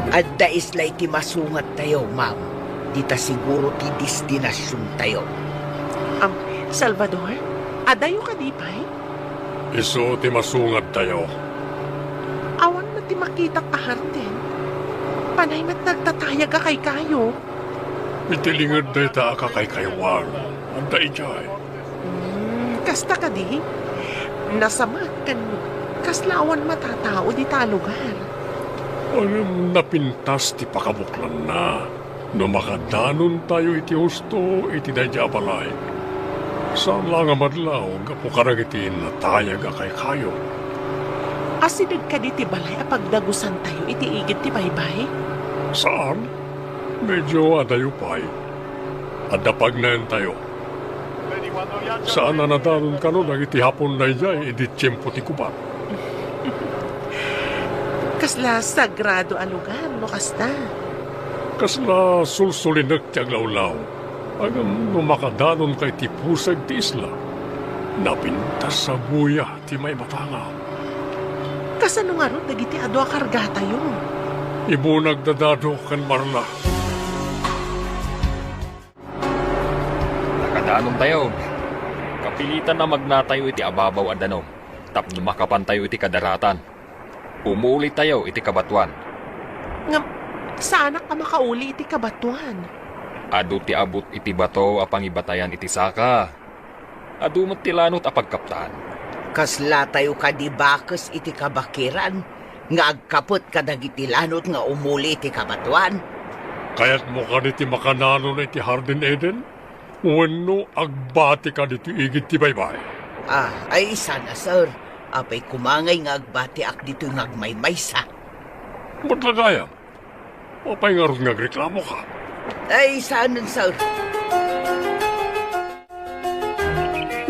Speaker 6: Adda islay ti masungat tayo, ma'am. Dita siguro ti destinasyon tayo.
Speaker 3: Salvador, adayo ka di pa'y?
Speaker 5: Iso ti masungat tayo.
Speaker 3: Awan na ti makita kahar din. Panay mat nagtatayag ka kay kayo.
Speaker 5: Mitilingad na ita ka kay kaywang. Anda ijay.
Speaker 3: Kasta ka di? Nasamat kan kaslawan matatao di talugar.
Speaker 5: Alam napintas ti pakabuklan na. No makadanon tayo iti husto iti dadya balay. Saan lang ang madlaw gapo karagitin na tayag kay kayo.
Speaker 3: Asidad ka di ti balay apagdagusan tayo iti igit ti baybay?
Speaker 5: Saan? Medyo adayo pa'y. Adapag na yan tayo. Saan na nadanon ka no nagiti hapon na ijay iti tiyempo ti kubat.
Speaker 3: Kasla sagrado a lugar, no kasta.
Speaker 5: Kasla sulsulinak ti aglawlaw. Agam no makadanon kay ti pusag ti isla. Napintas sa buya ti may matangaw.
Speaker 3: Kasano nga ron dagiti ado a kargata yun?
Speaker 5: Ibu nagdadado kan Marla.
Speaker 2: Nakadanon tayo. Kapilitan na magnatayo iti ababaw at danom. Tapno makapantayo iti kadaratan. Umuuli tayo iti kabatuan.
Speaker 3: Ngam, saan ka makauli iti kabatuan?
Speaker 2: Adu ti abot iti bato apang ibatayan iti saka. Adu mo't tilanot apagkaptan.
Speaker 6: Kasla tayo ka di bakes iti kabakiran. Nga agkapot kadagiti lanot nga umuli iti kabatuan.
Speaker 5: Kaya't mo ka niti makanano na iti Hardin Eden? Wano agbati ka niti igit ti baybay?
Speaker 6: Ay sana sir. Apay kumangay nga agbati ak dito nga agmaymaysa.
Speaker 5: Ba't lagayam? Apay nga rin nagreklamo ka.
Speaker 6: Ay sana sir.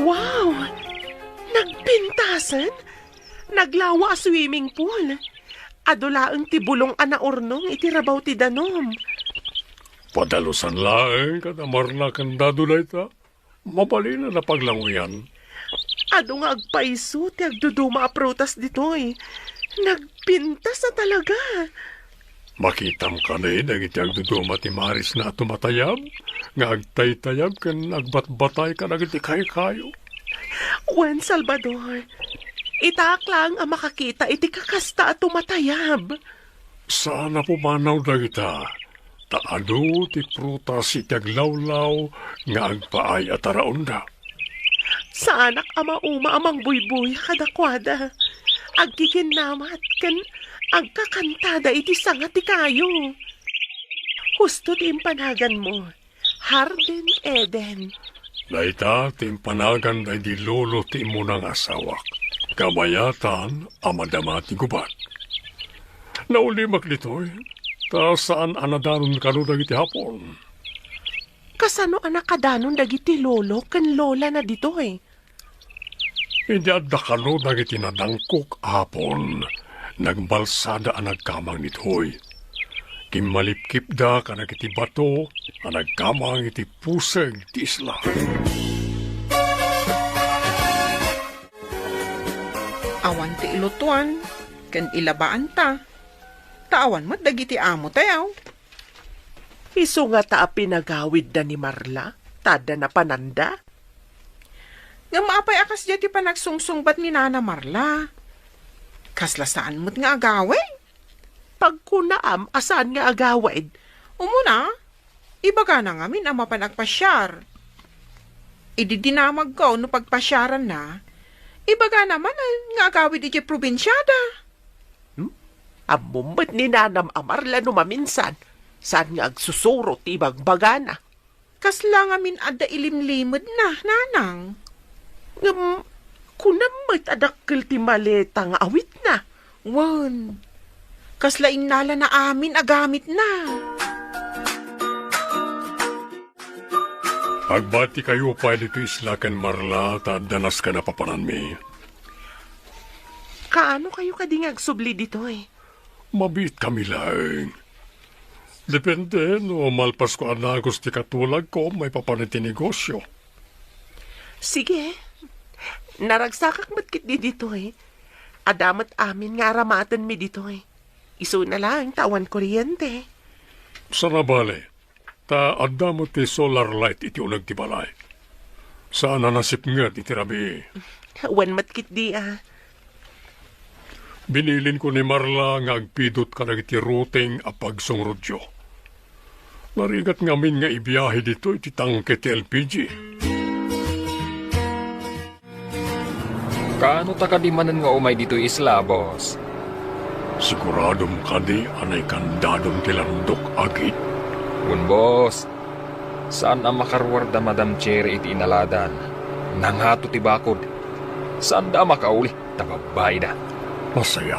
Speaker 3: Wow! Nagpintasan? Naglawa a swimming pool. Adulaang ti bulong ana urnong iti rabaw ti danom.
Speaker 5: Padalusan laeng kada Marla kandado na ita. Mabali na paglanguyan.
Speaker 3: Ano nga agpaiso ti agduduma a prutas ditoy. Nagpintas na talaga.
Speaker 5: Makitam ka na iti agduduma ti Maris na tumatayab. Nga agtay-tayab kan agbatbatay ka na iti kayo.
Speaker 3: Juan Salvador, itak lang ang makakita iti kakasta at tumatayab.
Speaker 5: Sana pumanaw na kita. Taano ti prutas iti aglawlaw nga agpaay at araunda.
Speaker 3: Sa anak ama uma amang buybuy kadakwada. Agkikinamat kan agkakantada iti sanga ti kayo. Husto ti impanagan mo. Harden Eden.
Speaker 5: Daita timpanagan na di lolo ti mo ng asawak. Kamayatan amadama ti gubat. Naulimak nito'y, ta saan anadanon ka no dagiti hapon?
Speaker 3: Kasano anak kadanon dagiti lolo kan lola na ditoy.
Speaker 5: Hindi adda ka no dagiti nadangkok hapon. Nagbalsada ang nagkamang nito'y. Kimalipkip da ka nagiti bato, ang nagkamang iti puseg ti isla.
Speaker 4: Awan ti ilutuan, kan ilabaan ta. Taawan mo't dagiti amo tayaw.
Speaker 3: Iso nga ta pinagawid da ni Marla, tada na pananda.
Speaker 4: Nga maapay akas dyan ti panagsungsungbat ni Nana Marla. Kaslasaan mo't nga agawin.
Speaker 3: Pag kunaam, asaan nga agawid?
Speaker 4: Umuna, ibaga na ngamin ang mapanagpasyar. Ididinamag ko no pagpasyaran na, ibaga naman nga agawid iti probinsyada.
Speaker 3: Ang mumbet ni Nanam Amarla no maminsan, saan nga agsusuro ti bagbagana.
Speaker 4: Kasla ngamin adda ilimlimod na, nanang.
Speaker 3: Kunamit adakkel ti maleta nga awit na.
Speaker 4: Wan, kasla inala na amin agamit na.
Speaker 5: Agbati kayo pa dito islakan Marla, ta danas ka na papanan mi.
Speaker 3: Kaano kayo kadingag subli dito eh?
Speaker 5: Mabit kami lang. Depende no malpas ko anagos ti katulag ko may papaniti negosyo.
Speaker 3: Sige. Naragsakak matkit di dito eh. Adamat amin nga ramatan mi dito eh. Iso na lang tawan kuryente.
Speaker 5: Sana bale, ta adda mo ti solar light iti unag ti balay. Sana nasip nga iti rabi.
Speaker 3: Wan matkit di ah.
Speaker 5: Binilin ko ni Marla nga agpidot ka nag iti routing a pagsungrodyo. Narigat ngamin nga ibiyahe dito iti tangke ti LPG.
Speaker 2: Kaano ta kadimanan nga umay dito isla, boss?
Speaker 5: Siguradom ka di anay kandadom ti landok agit.
Speaker 2: Un boss, saan ang makarwarda Madam Cherry iti inaladan? Nanghato ti bakod. Saan da makauli? Tababay da.
Speaker 5: Masaya.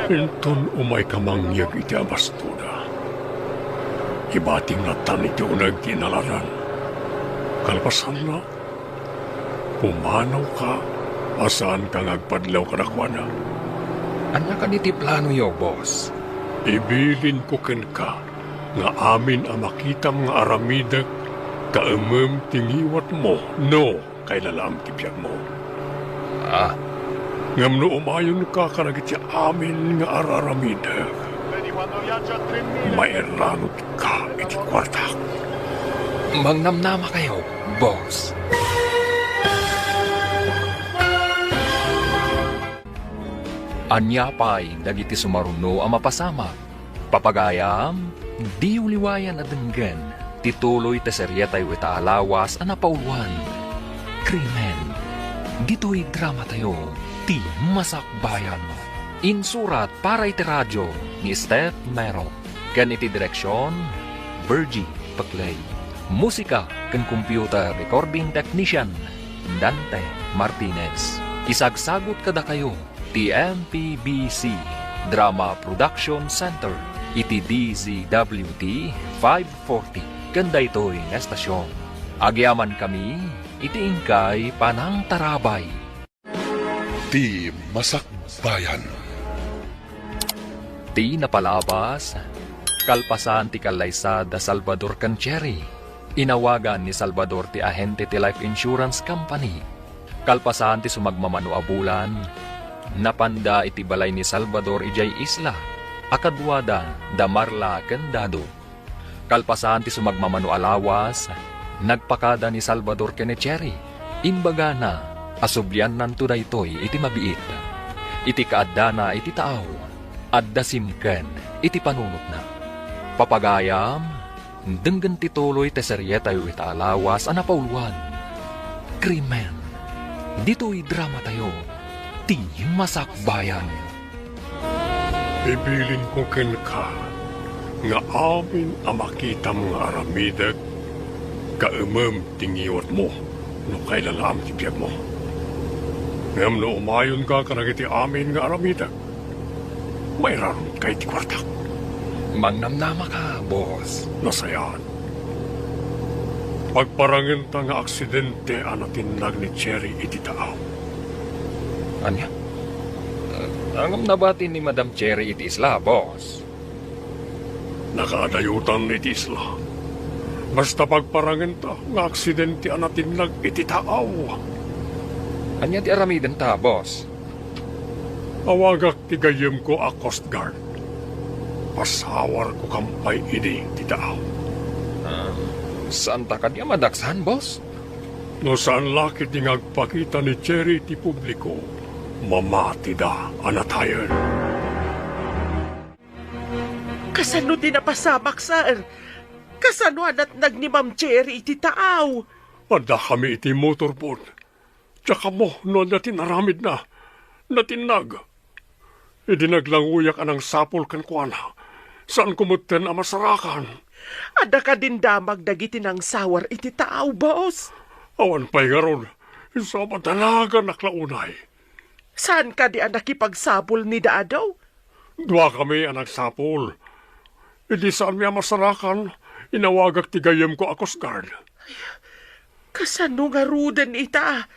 Speaker 5: Inton umay kamangyag iti abastuda. Ibating natan iti unag kinalaran. Kalpasan na, pumanaw ka, asaan kang agpadlaw kadakwana.
Speaker 2: Anya ka niti plano yo, boss?
Speaker 5: Ibilin ko ken ka, nga amin ang makitam nga aramidak, kaemem tingiwat mo, no, kay lalam tipyag mo.
Speaker 2: Ah,
Speaker 5: Ngam no umayon ka kanagit amin nga araramidak. Mairanot ka iti kwarta.
Speaker 2: mangnamnama kayo, boss. Anyapay, dagiti sumaruno ang mapasama. Papagayam, di uliwayan at denggan. Tituloy ta seryetay wita alawas ang napauluan. Krimen. Dito'y drama tayo. Ti masakbayan mo. Insurat para iti radyo ni Steph Mero. Kan iti direksyon, Virgie Paclay. Musika kan computer recording technician, Dante Martinez. Isagsagot kada kayo, TMPBC Drama Production Center, iti DZWT 540. Ganda ito'y estasyon. Agyaman kami, iti ingkay panang tarabay.
Speaker 1: Ti Masakbayan.
Speaker 2: Ti napalabas, Kalpasan ti kalaysa da Salvador kan Cherry. Inawagan ni Salvador ti ahente ti Life Insurance Company. Kalpasan ti sumagmamano a bulan, napanda iti balay ni Salvador ijay isla, akadwada da Marla ken Dado. Kalpasan ti sumagmamano alawas, nagpakada ni Salvador ken ni Cherry. Imbaga na, asubyan nanto daytoy iti mabiit. Iti kaadana iti taaw, adda simken iti panunot na. Papagayam, denggan tituloy te seryeta yu itaalawas anapauluan. Krimen, dito'y drama tayo, ti masakbayan.
Speaker 5: Bibilin ko ken ka, nga amin ang makita mga aramidag, kaumam tingiwat mo, no kailalam ti biyag mo. Ngam no umayon ka kanagiti amin nga aramidag, may raron kay ti kwartak.
Speaker 2: Mangnamnama ka, boss.
Speaker 5: Nasayaan. Pagparangin ta nga aksidente anatinag ni Cherry iti taaw.
Speaker 2: Anya? Ang nabatin ni Madam Cherry iti isla, boss.
Speaker 5: Nakadayutan iti isla. Basta pagparangin ta nga aksidente anatinag iti taaw.
Speaker 2: Anya ti aramiden ta, boss?
Speaker 5: Awagak ti gayem ko a Coast Guard. Pasawar ko kampay ini ti taaw.
Speaker 2: Saan ta kanya madaksan, boss?
Speaker 5: No saan laki di ngagpakita ni Cherry ti publiko, mamati da anatayon.
Speaker 3: Kasano din napasamak, sir? Kasano anat nag ni Ma'am Cherry iti taaw?
Speaker 5: Pada kami iti motorboat. Tsaka mo, no natin naramid na. Natinag. Idinaglanguyak anang sapol kan kuana. Saan kumuten ang masarakan?
Speaker 3: Ada ka din damag dagiti ng sawar iti taaw, boss.
Speaker 5: Awan pa'y garon. Isa madalaga naklaunay.
Speaker 3: Saan ka di ang nakipagsabol ni Dadaw?
Speaker 5: Dua kami ang nagsapol. Idi saan mi ang masarakan, inawagak tigayem ko a Coast Guard.
Speaker 3: Kasano nga ruden ita?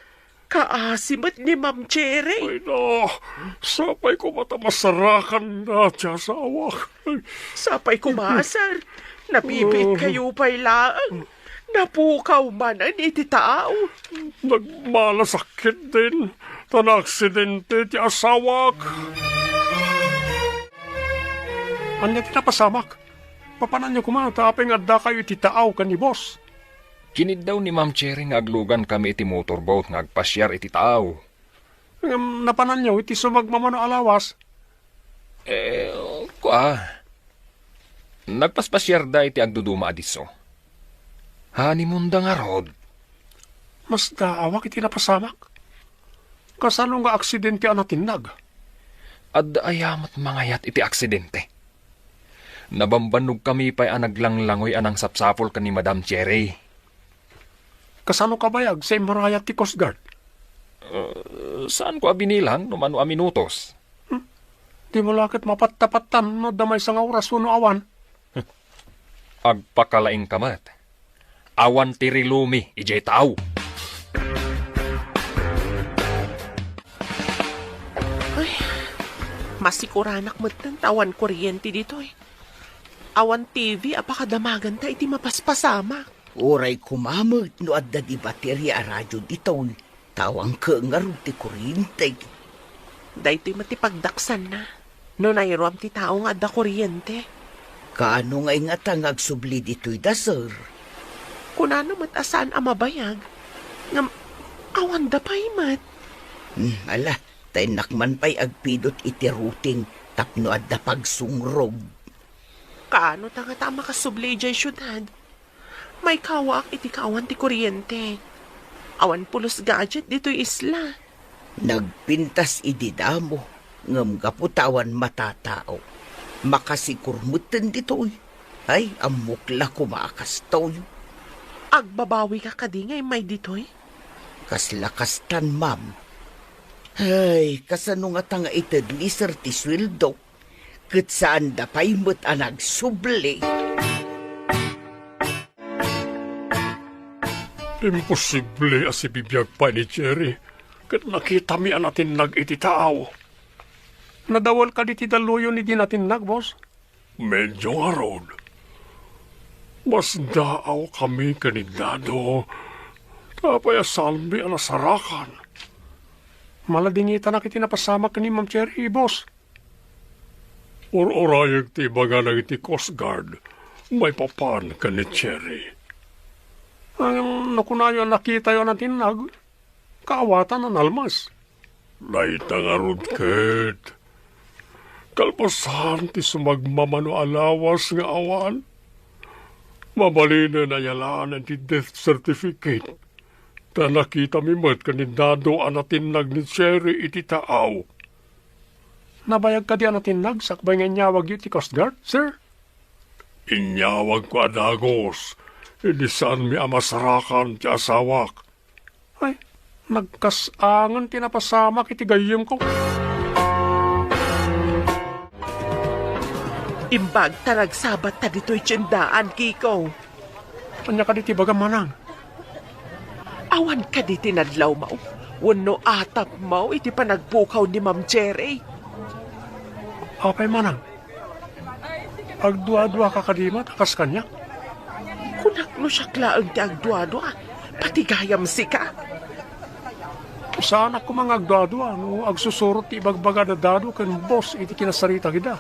Speaker 3: Kaasimat ni Ma'am Cherry.
Speaker 5: Ay na, sapay ko mata masarakan na siya sa awak.
Speaker 3: Sapay kumasar. Napipit kayo pa'y laang. Napukaw man ang iti taaw.
Speaker 5: Nagmalasakit din. Tanaksidente ti asawak. Anya tinapasamak? Papanan niyo kumataping adda kayo iti taaw kan ni boss.
Speaker 2: Kinid daw ni Ma'am Cherry nga aglugan kami iti motorboat nga agpasyar iti taaw.
Speaker 5: Napanan niyo iti sumagmamano alawas.
Speaker 2: Nagpaspasyar da iti agduduma adiso. Honeymoon da nga rod.
Speaker 5: Mas daawak iti napasamak. Kasano nga aksidente anatinag?
Speaker 2: Adda ayamat mangayat iti aksidente. Nabambanog kami pa'y anaglanglangoy anang sapsapol ka ni Madam Cherry.
Speaker 5: Kasano kabayag sa imarayat ti Coast Guard?
Speaker 2: Saan ko abinilang no mano a minutos?
Speaker 5: Di mo lakit mapattapatan no damay sa nga oras no awan.
Speaker 2: Agpakalaing kamat. Awan tirilumi ijay tao.
Speaker 3: Ay, masikuranak mo't ng tawan kuryente dito eh. Awan TV, apakadamagan ta iti mapaspasama.
Speaker 6: Oray kumamot no adda di baterya a radyo dito. Tawang ka nga rin ti kuryente.
Speaker 3: Dahito'y matipagdaksan na. No nairom ti tao nga adda kuryente.
Speaker 6: Kaano nga nga tangag subli dito'y da, sir?
Speaker 3: Kunano matasan ang mabayag. Ngam, awan da pa'y mat.
Speaker 6: Ala, tay nakman pa'y agpidot iti routing tapno adda pagsungrog.
Speaker 3: Kaano ta nga tama kasubli jay syudad? May kawak iti kawan ti kuryente. Awan pulos gadget dito'y isla.
Speaker 6: Nagpintas ididamo, ngam gaputawan matatao. Makasikurmutan dito'y. Ay, amukla kumakastoy.
Speaker 3: Agbabawi ka kadingay may dito'y.
Speaker 6: Kaslakastan, ma'am. Ay, kasano nga tanga itadliser ti sweldo. Kat saan da pa'y mo't anag subli.
Speaker 5: Imposible as ibibiyag pa ni Cherry. Kat nakita mi anatin nag iti taaw. Nadawal ka di ti daluyo ni di natin nag, boss? Medyo nga ron. Mas daaw kami kanindado. Tapay salmi alasarakan.
Speaker 8: Maladingita na kiti napasama ka ni Ma'am Cherry, boss.
Speaker 5: Urayag ti baga na iti Coast Guard. May papan ka ni Cherry.
Speaker 8: Ang nakunayo nakita yun ang tinag. Kaawatan ng almas.
Speaker 5: Naita nga ron, Kate. Kalpasan ti sumagmamano alawas nga awan. Mabalina na yalaan ti death certificate. Ta nakita mi mat kanindado anatin nag ni Cherry iti taaw.
Speaker 8: Nabayag ka di natin nagsakbay nga inyawag iti Coast Guard, sir?
Speaker 5: Inyawag ko adagos. Hindi saan mi amasarakan ti asawak.
Speaker 8: Ay, nagkasangan tinapasama kiti gayem ko.
Speaker 3: Imbag taragsabat ta dito'y tiyendaan, Kiko.
Speaker 8: Kanya ka di tibaga manang.
Speaker 3: Awan ka di tinadlaw mo. Wano atap mo iti panagpukaw ni Ma'am Cherry.
Speaker 8: Apay manang. Agdua-dua ka kadima, takas kanya.
Speaker 3: Kunaklo siya klaang ti agdwa-dwa. Pati gayam si ka.
Speaker 8: Saan ako mga agdua-dua, no? Agsusurot ti ibagbaga na dado kan boss iti kinasarita kita.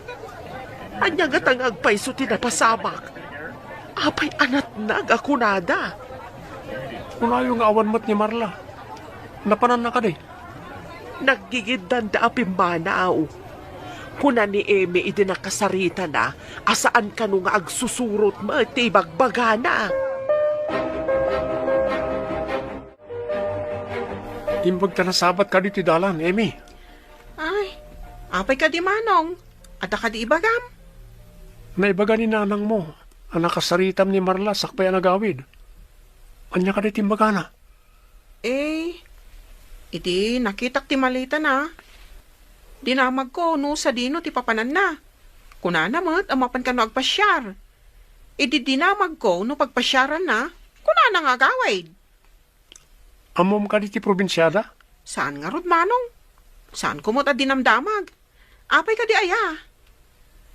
Speaker 3: Anya nga tang agpaiso tinapasamak. Apay anat nagakunada.
Speaker 8: Kunayo nga awan mat ni Marla. Napanan na ka di.
Speaker 3: Naggigindan da apimbanaaw. Kuna ni Eme iti nakasarita na, asaan ka nung agsusurot mo iti ibagbaga na.
Speaker 8: Imbag ta nasabat ka di ti dalan, Amy.
Speaker 4: Ay, apay ka di manong. Ada ka di ibagam.
Speaker 8: Naibaga ni nanang mo, ang nakasaritam ni Marla sakpay ang nagawid. Anya ka di timbaga na.
Speaker 4: Iti nakitak ti malita na. Dinamag ko no sa dino ti papanan na. Kuna namat amapan ka no agpasyar. Iti dinamag ko no pagpasyaran na, kuna na nga gawid.
Speaker 8: Amom ka di ti probinsyada?
Speaker 4: Saan nga rod manong? Saan kumot at dinamdamag? Apay ka di aya.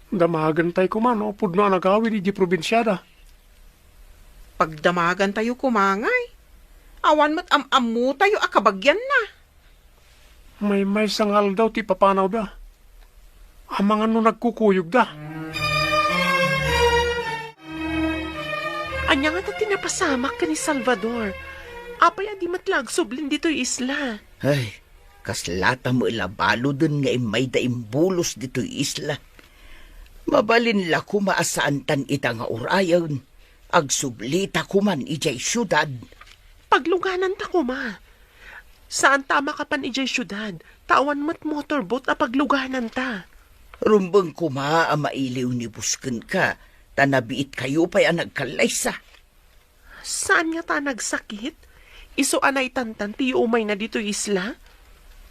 Speaker 8: Damagan tayo kuman, o pudno ang nagawid di probinsyada.
Speaker 4: Pagdamagan tayo kumangay. Awan mo't am-amu tayo akabagyan na.
Speaker 8: May sangal daw ti papanaw da. Ang mga no nagkukuyog da.
Speaker 3: Anya nga ta tinapasamak ka ni Salvador. Apay adi matlag sublin dito'y isla.
Speaker 6: Ay, kaslata mo ilabalo dun nga imay da imbulos dito'y isla. Mabalin la kumaasaan tan ita nga urayon. Agsublita kuman ijay syudad.
Speaker 3: Pagluganan ta kuma. Saan tama ka pan ijay syudad? Tawan mo't motorboat a pagluganan ta.
Speaker 6: Rumbang kuma ang mailiw ni busken ka. Tanabiit kayo pa'y ang nagkalaysa.
Speaker 3: Saan nga ta nagsakit? Iso anay tantan ti umay na dito isla?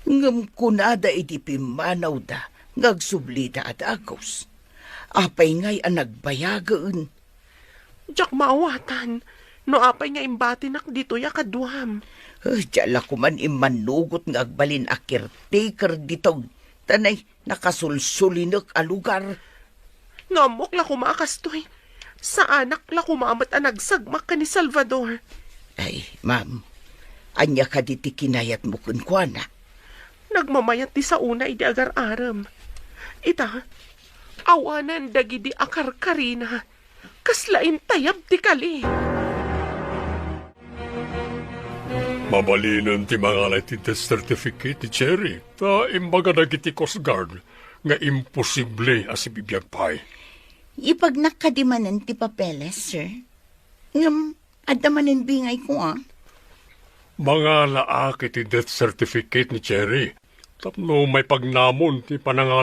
Speaker 6: Ngam kunada iti pimanaw da. Ngagsublita at agos. Apay ngay ang nagbayagaan.
Speaker 3: Diyak maawatan. No apay nga imbatinak dito ya kaduham.
Speaker 6: Diyala ko man imanugot nga agbalin a caretaker dito. Tanay, nakasulsulinak a lugar.
Speaker 3: Ngamok la kumakastoy. Sa anak la kumamat a nagsagmak ka ni Salvador.
Speaker 6: Ay, ma'am, anya ka diti kinayat mo kunkwana.
Speaker 3: Nagmamayat ti sa una iti agar-aram. Ita, awanan dagidi akar-karina. Kaslain tayab ti kali.
Speaker 5: Mabalinan ti mga ti death certificate ti Cherry. Ta imbaga dagiti Coast Guard nga imposible as ibibiyag pa'y.
Speaker 7: Ipag nakadimanan ti papeles, sir. Ngam, adamanin bingay ko,
Speaker 5: Mga laak iti death certificate ni Cherry. Tapno may pagnamon ti pananga